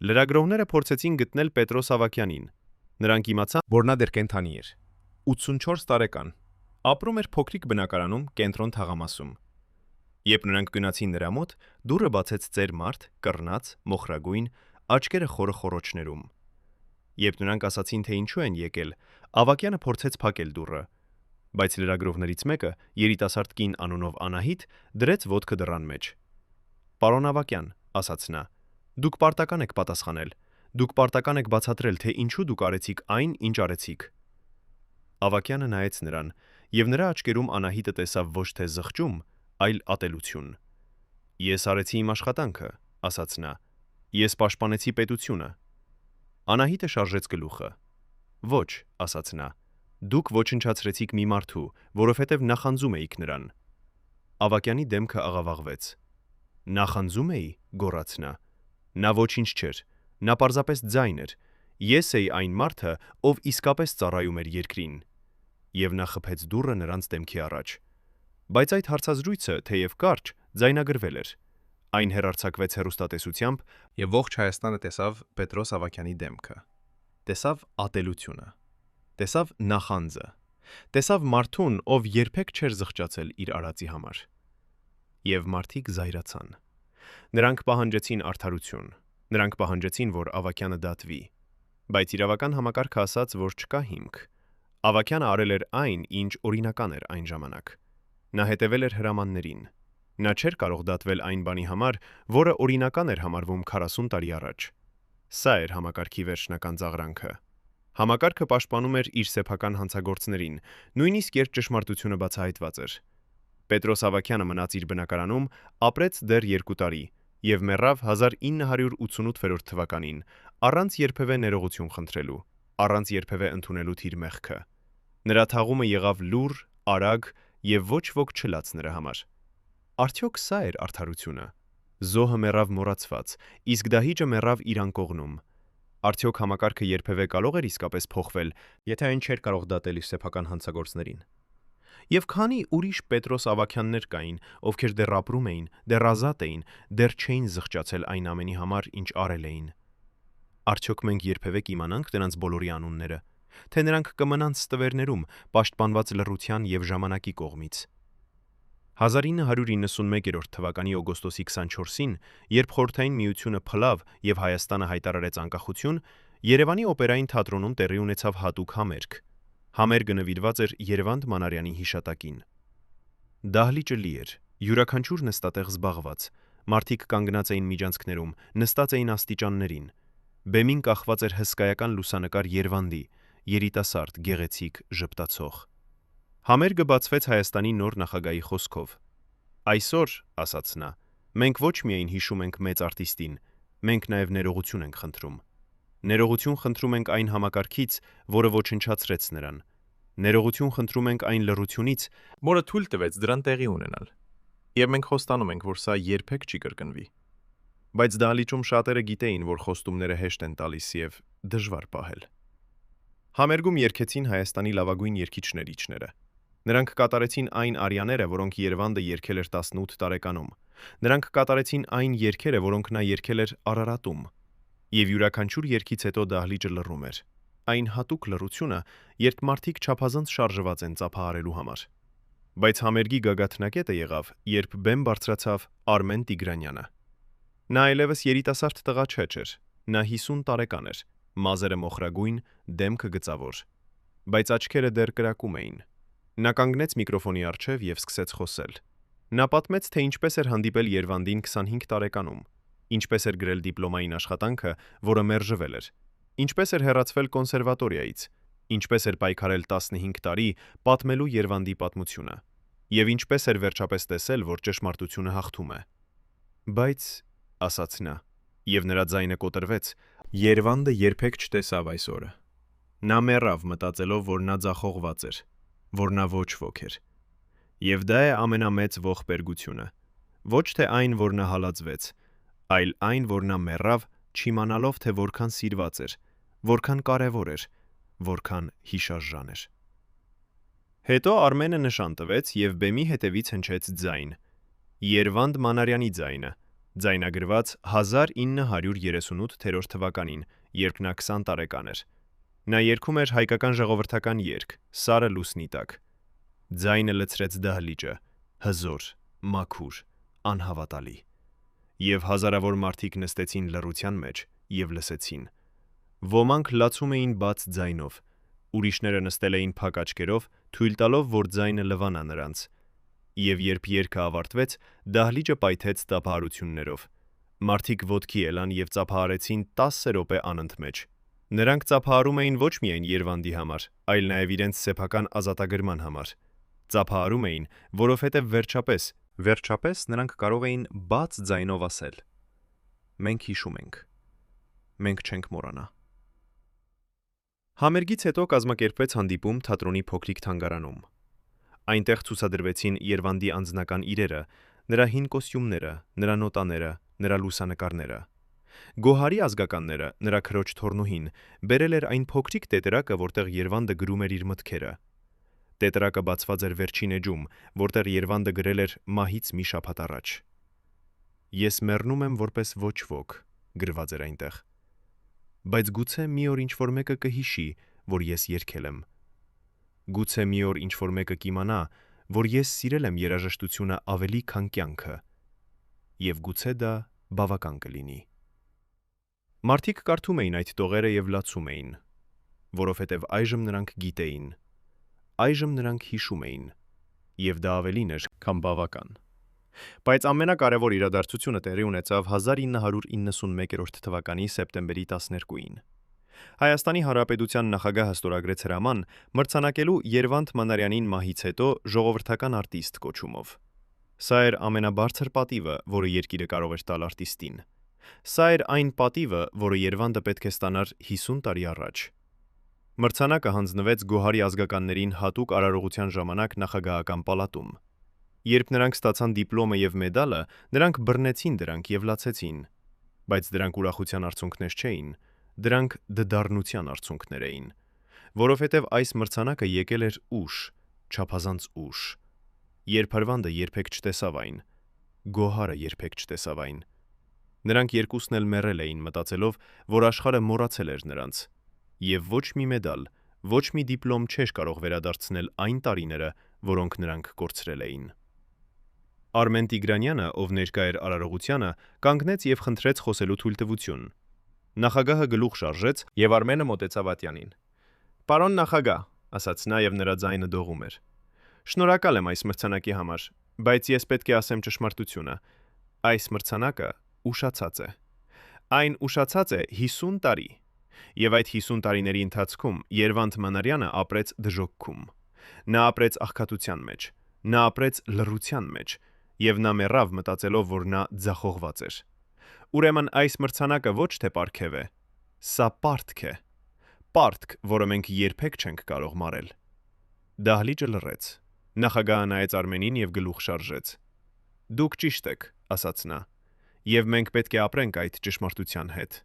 Լրագրողները փորձեցին գտնել Պետրոս Ավագյանին։ Նրանք իմացան, որ նա դեռ կենդանի էր։ 84 տարեկան։ Ապրում էր փոքրիկ բնակարանում կենտրոն թաղամասում։ Երբ նրանք գնացին նրա մոտ, դուռը բացեց ծեր մարդ, կռնած, մոխրագույն, աչքերը խորը խոռոչներում։ Երբ նրանք ասացին, թե ինչու են եկել, Ավագյանը փորձեց փակել դուռը, բայց լրագրողներից մեկը, երիտասարդ կին անունով Անահիտ, դրեց ոտքը դռան մեջ։ «Պարոն Ավագյան», ասաց նա, «դուք պարտական եք պատասխանել։ Դուք պարտական եք բացատրել, թե ինչու դուք արեցիք այն, ինչ արեցիք»։ Ավագյանը նայեց նրան, եւ նրա աչքերում Անահիտը տեսավ ոչ թե զղջում, այլ ատելություն։ «Ես արեցի իմ աշխատանքը», ասաց նա, «ես պաշտպանեցի պետությունը»։ Անահիտը շարժեց գլուխը։ «Ոչ», ասաց նա, «դուք ոչնչացրեցիք մի մարդու, որովհետև նախանձում էիք նրան»։ Ավագյանի դեմքը աղավաղվեց։ «Նախանձում էի», գոռաց նա։ «Նա ոչինչ չէր, նա պարզապես ձայն էր։ Ես էի այն մարդը, ով իսկապես ծառայում էր երկրին»։ Եվ նա խփեց դուռը նրանց դեմքի առաջ։ Բայց այդ հարցազրույցը, թեև կարճ, ձայնագրվել էր։ Այն հեռարձակվեց հեռուստատեսությամբ, եւ ողջ Հայաստանը տեսավ Պետրոս Ավագյանի դեմքը։ Տեսավ ատելությունը։ Տեսավ նախանձը։ Տեսավ մարդուն, ով երբեք չէր զղջացել իր արածի համար։ Եվ մարդիկ զայրացան։ Նրանք պահանջեցին արդարություն։ Նրանք պահանջեցին, որ Ավագյանը դատվի։ Բայց իրավական համակարգը ասաց, որ չկա հիմք։ Ավագյանը արել էր այն, ինչ օրինական էր այն ժամանակ։ Նա հետևել էր հրամաններին։ Նա չէր կարող դատվել այն բանի համար, որը օրինական էր համարվում 40 տարի առաջ։ Սա էր համակարգի վերջնական ծաղրանքը։ Համակարգը պաշտպանում էր իր սեփական հանցագործներին, նույնիսկ երբ ճշմարտությունը բացահայտված էր։ Պետրոս Ավագյանը մնաց իր բնակարանում, ապրեց դեռ 2 տարի եւ մեռավ 1988 թվականին, առանց երբևէ ներողություն խնդրելու, առանց երբևէ ընդունելու իր մեղքը։ Նրա թաղումը եղավ լուռ, արագ եւ ոչ ոք չլաց նրա համար։ Արդյոք սա էր արդարությունը։ Զոհը մեռավ մոռացված, իսկ դահիճը մեռավ իր անկողնում։ Արդյոք համակարգը երբևէ կարող էր իսկապես փոխվել, եթե այն չէր կարող դատել իր սեփական հանցագործներին։ Եվ քանի ուրիշ Պետրոս Ավագյաններ կային, ովքեր դեռ ապրում էին, դեռ ազատ էին, դեռ չէին զղջացել այն ամենի համար, ինչ արել էին։ Արդյոք մենք երբևէ կիմանանք նրանց բոլորի անունները, թե նրանք կմնան ստվերներում, պաշտպանված լռության եւ ժամանակի կողմից։ 1991 թվականի օգոստոսի 24-ին, երբ Խորհրդային Միությունը փլավ եւ Հայաստանը հայտարարեց անկախություն, Երևանի օպերային թատրոնում տեղի ունեցավ հատուկ համերգ։ Համերգը նվիրված էր Երվանդ Մանարյանի հիշատակին։ Դահլիճը լի էր, յուրաքանչյուր նստատեղ զբաղված, մարդիկ կանգնած էին միջանցքներում, նստած էին աստիճաններին։ Բեմին կախված էր հսկայական լուսանկար Երվանդի, երիտասարդ, գեղեցիկ, ժպտացող։ Համերգը բացվեց Հայաստանի նոր նախագահի խոսքով։ «Այսօր», ասաց նա, «մենք ոչ միայն հիշում ենք մեծ արտիստին, մենք նաև ներողություն ենք խնդրում։ Ներողություն խնդրում ենք այն համակարգից, որը ոչնչացրեց նրան։ Ներողություն խնդրում ենք այն լռությունից, որը թույլ տվեց դրան տեղի ունենալ։ Եվ մենք խոստանում ենք, որ սա երբեք չի կրկնվի»։ Բայց դահլիճում շատերը գիտեին, որ խոստումները հեշտ են տալիս եւ դժվար պահել։ Համերգում երգեցին Հայաստանի լավագույն երգիչները։ Նրանք կատարեցին այն արյաները, որոնք Երվանդը երգել էր 18 տարեկանում։ Նրանք կատարեցին այն երգերը, որոնք նա երգել էր Արարատում։ Եվ յուրաքանչյուր երգից հետո դահլիճը լռում էր։ Այն հատուկ լռությունը, երբ մարդիկ չափազանց շարժված են ծափահարելու համար։ Բայց համերգի գագաթնակետը եղավ, երբ բեմ բարձրացավ Արմեն Տիգրանյանը։ Նա այլևս երիտասարդ տղա չէր, նա 50 տարեկան էր, մազերը մոխրագույն, դեմքը գծավոր, բայց աչքերը դեռ կրակում էին։ Նա կանգնեց միկրոֆոնի առջև եւ սկսեց խոսել։ Նա պատմեց, թե ինչպես էր հանդիպել Երվանդին 25 տարեկանում, ինչպես էր գրել դիպլոմային աշխատանքը, որը մերժվել էր, ինչպես էր հեռացվել կոնսերվատորիայից, ինչպես էր պայքարել 15 տարի պատմելու Երվանդի պատմությունը, եւ ինչպես էր վերջապես տեսել, որ ճշմարտությունը հաղթում է։ Բայց, ասաց նա, եւ նրա ձայնը կոտրվեց, Երվանդը երբեք չտեսավ այս օրը։ Նա մեռավ մտածելով, որ նա ձախողված էր, որ նա ոչ ոք էր։ Եվ դա է ամենամեծ ողբերգությունը։ Ոչ թե այն, որ նա հալածվեց, այլ այն, որ նա մեռավ, չիմանալով, թե որքան սիրված էր, որքան կարևոր էր, որքան հիշարժան էր։ Հետո Արմենը նշան տվեց եւ բեմի հետևից հնչեց ձայն։ Երվանդ Մանարյանի ձայնը, ձայնագրված 1938 թվականին, երբ նա 20 տարեկան էր։ Նա երգում էր հայկական ժողովրդական երգ «Սարը լուսնի տակ»։ Ձայնը լցրեց դահլիճը, հզոր, մաքուր, անհավատալի։ Եվ հազարավոր մարդիկ նստեցին լռության մեջ եւ լսեցին։ Ոմանք լացում էին բաց ձայնով, ուրիշները նստել էին փակ աչքերով, թույլ տալով, որ ձայնը լվանա նրանց։ Եվ երբ երգը ավարտվեց, դահլիճը պայթեց ծափահարություններով։ Մարդիկ ոտքի ելան եւ ծափահարեցին 10 րոպե անընդմեջ։ Նրանք ծափահարում էին ոչ միայն Երվանդի համար, այլ նաեւ իրենց սեփական ազատագրման համար։ Ծափահարում էին, որովհետև վերջապես նրանք կարող էին բաց ձայնով ասել. մենք հիշում ենք, մենք չենք մոռանա։ Համերգից հետո կազմակերպվեց հանդիպում թատրոնի փոքրիկ թանգարանում։ Այնտեղ ցուցադրվեցին Երվանդի անձնական իրերը, նրա հին կոստյումները, նրա նոտաները, նրա լուսանկարները։ Գոհարի ազգականները, նրա քրոջ թորնուհին, բերել էր այն փոքրիկ տետրակը, որտեղ Երվանդը գրում էր իր մտքերը։ Տետրակը բացված էր վերջին էջում, որտեղ Երվանդը գրել էր մահից մի շաբաթ առաջ։ Ես մեռնում եմ որպես ոչ ոք, գրված էր այնտեղ։ Բայց գուցե մի օր ինչ-որ մեկը կհիշի, որ ես երգել եմ։ Գուցե մի օր ինչ-որ մեկը կիմանա, որ ես սիրել եմ երաժշտությունը ավելի, քան կյանքը։ Եվ գուցե դա բավական կլինի։ Մարդիկ կարդում էին այդ տողերը եւ լացում էին, որովհետեւ այժմ նրանք գիտեին։ Այժմ նրանք հիշում էին, եւ դա ավելին էր, քան բավական։ Բայց ամենակարևոր իրադարձությունը տեղի ունեցավ 1991 թվականի սեպտեմբերի 12-ին։ Հայաստանի Հանրապետության նախագահը ստորագրեց հրաման մրցանակելու Երվանդ Մանարյանին մահից հետո ժողովրդական արտիստ կոչումով։ Սա էր ամենաբարձր պատիվը, որը երկիրը կարող էր տալ արտիստին։ Սա էր այն պատիվը, որը Երվանդը պետք է ստանար 50 տարի առաջ։ Մրցանակը հանձնվեց Գոհարի ազգականներին հատուկ արարողության ժամանակ նախագահական պալատում։ Երբ նրանք ստացան դիպլոմը եւ մեդալը, նրանք բռնեցին դրանք եւ լացեցին։ Բայց դրանք ուրախության արցունքներ չէին, դրանք դդառնության արցունքներ էին, որովհետեւ այս մրցանակը եկել էր ուշ, չափազանց ուշ։ Երբ Հրվանդը երբեք չտեսավ այն, Գոհարը երբեք չտեսավ այն։ Նրանք երկուսն էլ մեռել էին մտածելով, որ աշխարհը մոռացել էր նրանց, եւ ոչ մի մեդալ, ոչ մի դիպլոմ չէր կարող վերադարձնել այն տարիները, որոնք նրանք կորցրել էին։ Արմեն Տիգրանյանը, ով ներկա էր արարողությանը, կանգնեց եւ խնդրեց խոսելու թույլտվություն։ Նախագահը գլուխ շարժեց եւ Արմենը մոտեցավ Ատյանին։ «Պարոն նախագահ», ասաց նա եւ նրա ձայնը դողում էր։ «Շնորհակալ եմ այս մրցանակի համար, բայց ես պետք է ասեմ ճշմարտությունը։ Այս մրցանակը ուշացած է։ Այն ուշացած է 50 տարի։ Եվ այդ 50 տարիների ընթացքում Երվանդ Մանարյանը ապրեց դժոխքում։ Նա ապրեց աղքատության մեջ, նա ապրեց լռության մեջ, եւ նա մեռավ մտածելով, որ նա ձախողված էր։ Ուրեմն այս մրցանակը ոչ թե պարգև է, սա պարտք է։ Պարտք, որը մենք երբեք չենք կարող մարել»։ Դահլիճը լռեց։ Նախագահը նայեց Արմենին եւ գլուխ շարժեց։ «Դուք ճիշտ եք», ասաց նա, «եւ մենք պետք է ապրենք այդ ճշմարտության հետ։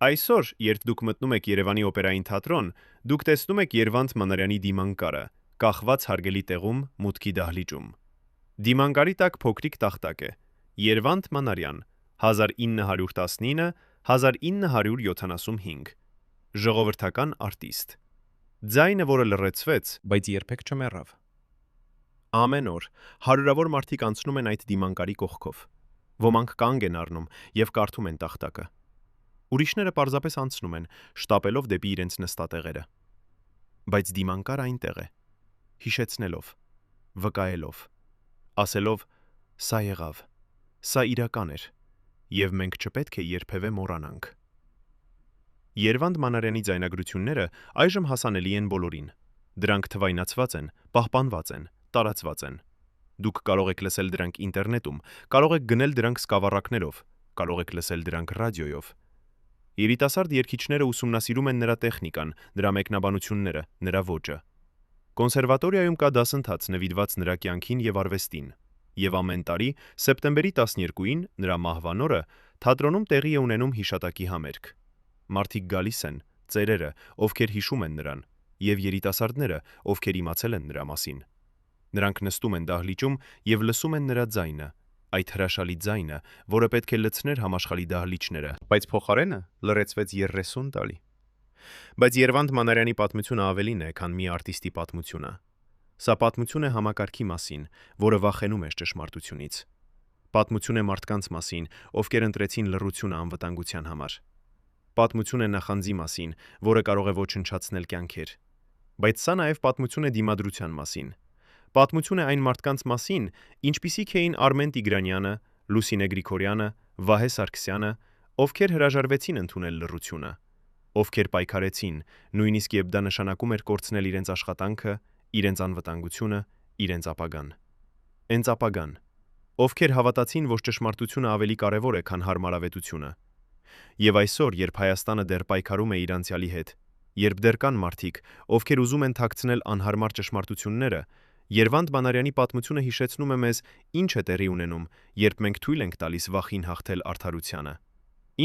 Այսօր, երբ դուք մտնում եք Երևանի օպերային թատրոն, դուք տեսնում եք Երվանդ Մանարյանի դիմանկարը, կախված հարգելի տեղում մուտքի դահլիճում։ Դիմանկարի տակ փոքրիկ տախտակ է. Երվանդ Մանարյան, 1919-1975, ժողովրդական արտիստ։ Ձայնը, որը լռեցվեց, բայց երբեք չմեռավ։ Ամեն օր հարյուրավոր մարդիկ անցնում են այդ դիմանկարի կողքով։ Ոմանք կանգ են առնում եւ կարդում են տախտակը։ Ուրիշները պարզապես անցնում են, շտապելով դեպի իրենց նստատեղերը։ Բայց դիմանկարը այնտեղ է, հիշեցնելով, վկայելով, ասելով. «Սա եղավ, սա իրական էր, եւ մենք չպետք է երբևէ մոռանանք»։ Երվանդ Մանարյանի ձայնագրությունները այժմ հասանելի են բոլորին։ Դրանք թվայնացված են, պահպանված են, տարածված են։ Դուք կարող եք լսել դրանք ինտերնետում, կարող եք գնել դրանք սկավառակներով, կարող եք լսել դրանք ռադիոյով։ Երիտասարդ երգիչները ուսումնասիրում են նրա տեխնիկան, նրա մեկնաբանությունները, նրա ոճը։ Կոնսերվատորիայում կա դասընթաց նվիրված նրա կյանքին եւ արվեստին, եւ ամեն տարի սեպտեմբերի 12-ին, նրա մահվան օրը, թատրոնում տեղի է ունենում հիշատակի համերգ։ Մարդիկ գալիս են, ծերերը, ովքեր հիշում են նրան, եւ երիտասարդները, ովքեր իմացել են նրա մասին։ Նրանք նստում են դահլիճում եւ լսում են նրա ձայնը, այդ հրաշալի ձայնը, որը պետք է լցներ համաշխարհի դահլիճները, բայց փոխարենը լրացվեց 30 տարի։ Բայց Երվանդ Մանարյանի պատմությունը ավելին է, քան մի արտիստի պատմությունը։ Սա պատմություն է համակարգի մասին, որը վախենում է ճշմարտությունից։ Պատմություն է մարդկանց մասին, ովքեր ընտրեցին լռությունը անվտանգության համար։ Պատմություն է նախանձի մասին, որը կարող է ոչնչացնել կյանքեր։ Բայց սա նաև պատմություն է դիմադրության մասին։ Պատմություն է այն մարդկանց մասին, ինչպիսիք էին Արմեն Տիգրանյանը, Լուսինե Գրիգորյանը, Վահե Սարգսյանը, ովքեր հրաժարվեցին ընդունել լռությունը, ովքեր պայքարեցին, նույնիսկ երբ դա նշանակում էր կորցնել իրենց աշխատանքը, իրենց անվտանգությունը, իրենց ապագան։ Հենց ապագան, ովքեր հավատացին, որ ճշմարտությունը ավելի կարևոր է, քան հարմարավետությունը։ Եվ այսօր, երբ Հայաստանը դեռ պայքարում է իր անցյալի հետ, երբ դեռ կան մարդիկ, ովքեր ուզում են թաքցնել անհարմար ճշմարտությունները, Երվանդ Մանարյանի պատմությունը հիշեցնում է մեզ, ինչ է տեղի ունենում, երբ մենք թույլ ենք տալիս վախին հաղթել արդարությանը։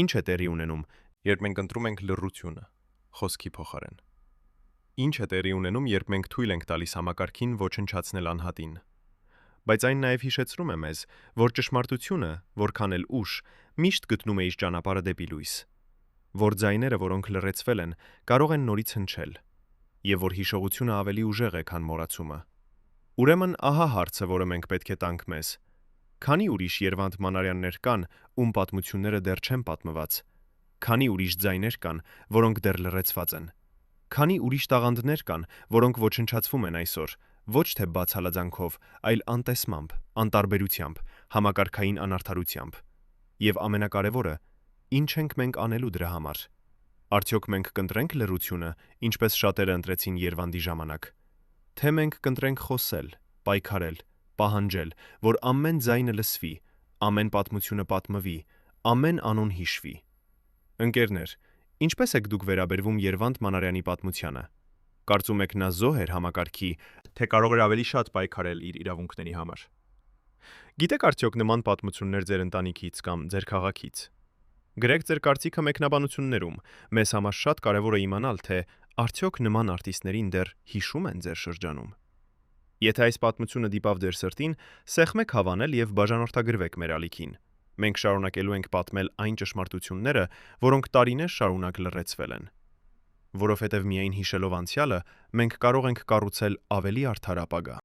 Ինչ է տեղի ունենում, երբ մենք ընտրում ենք լռությունը, խոսքի փոխարեն։ Ինչ է տեղի ունենում, երբ մենք թույլ ենք տալիս համակարգին ոչնչացնել անհատին։ Բայց այն նաև հիշեցնում է մեզ, որ ճշմարտությունը, որքան էլ ուշ, միշտ գտնում է իր ճանապարհը դեպի լույս, որ ձայները, որոնք լռեցվել են, կարող են նորից հնչել, եւ որ հիշողությունը ավելի ուժեղ է, քան մոռացումը։ Ուրեմն ահա հարցը, որը մենք պետք է տանք մեզ. քանի ուրիշ Երվանդ Մանարյաններ կան, ում պատմությունները դեռ չեն պատմված, քանի ուրիշ ձայներ կան, որոնք դեռ լռեցված են, քանի ուրիշ տաղանդներ կան, որոնք ոչնչացվում են այսօր, ոչ թե բաց հալածանքով, այլ անտեսմամբ, անտարբերությամբ, համակարգային անարդարությամբ։ Եվ ամենակարևորը, ինչ ենք մենք անելու դրա համար։ Արդյոք մենք կընտրենք լռությունը, ինչպես շատերը ընտրեցին Երվանդի ժամանակ, թե մենք կընտրենք խոսել, պայքարել, պահանջել, որ ամեն ձայնը լսվի, ամեն պատմությունը պատմվի, ամեն անուն հիշվի։ Ընկերներ, ինչպես եք դուք վերաբերվում Երվանդ Մանարյանի պատմությանը։ Կարծում եք նա զոհ էր համակարգի, թե կարող էր ավելի շատ պայքարել իր իրավունքների համար։ Գիտեք արդյոք նման պատմություններ ձեր ընտանիքից կամ ձեր քաղաքից։ Գրեք ձեր կարծիքը մեկնաբանություններում, մեզ համար շատ կարևոր է իմանալ, թե արդյոք նման արտիստներին դեռ հիշում են ձեր շրջանում։ Եթե այս պատմությունը դիպավ ձեր սրտին, սեղմեք հավանել եւ բաժանորդագրվեք մեր ալիքին։ Մենք շարունակելու ենք պատմել այն ճշմարտությունները, որոնք տարիներ շարունակ լռեցվել են։ Որովհետև միայն հիշելով անցյալը, մենք կարող ենք կառուցել ավելի արդար ապագա։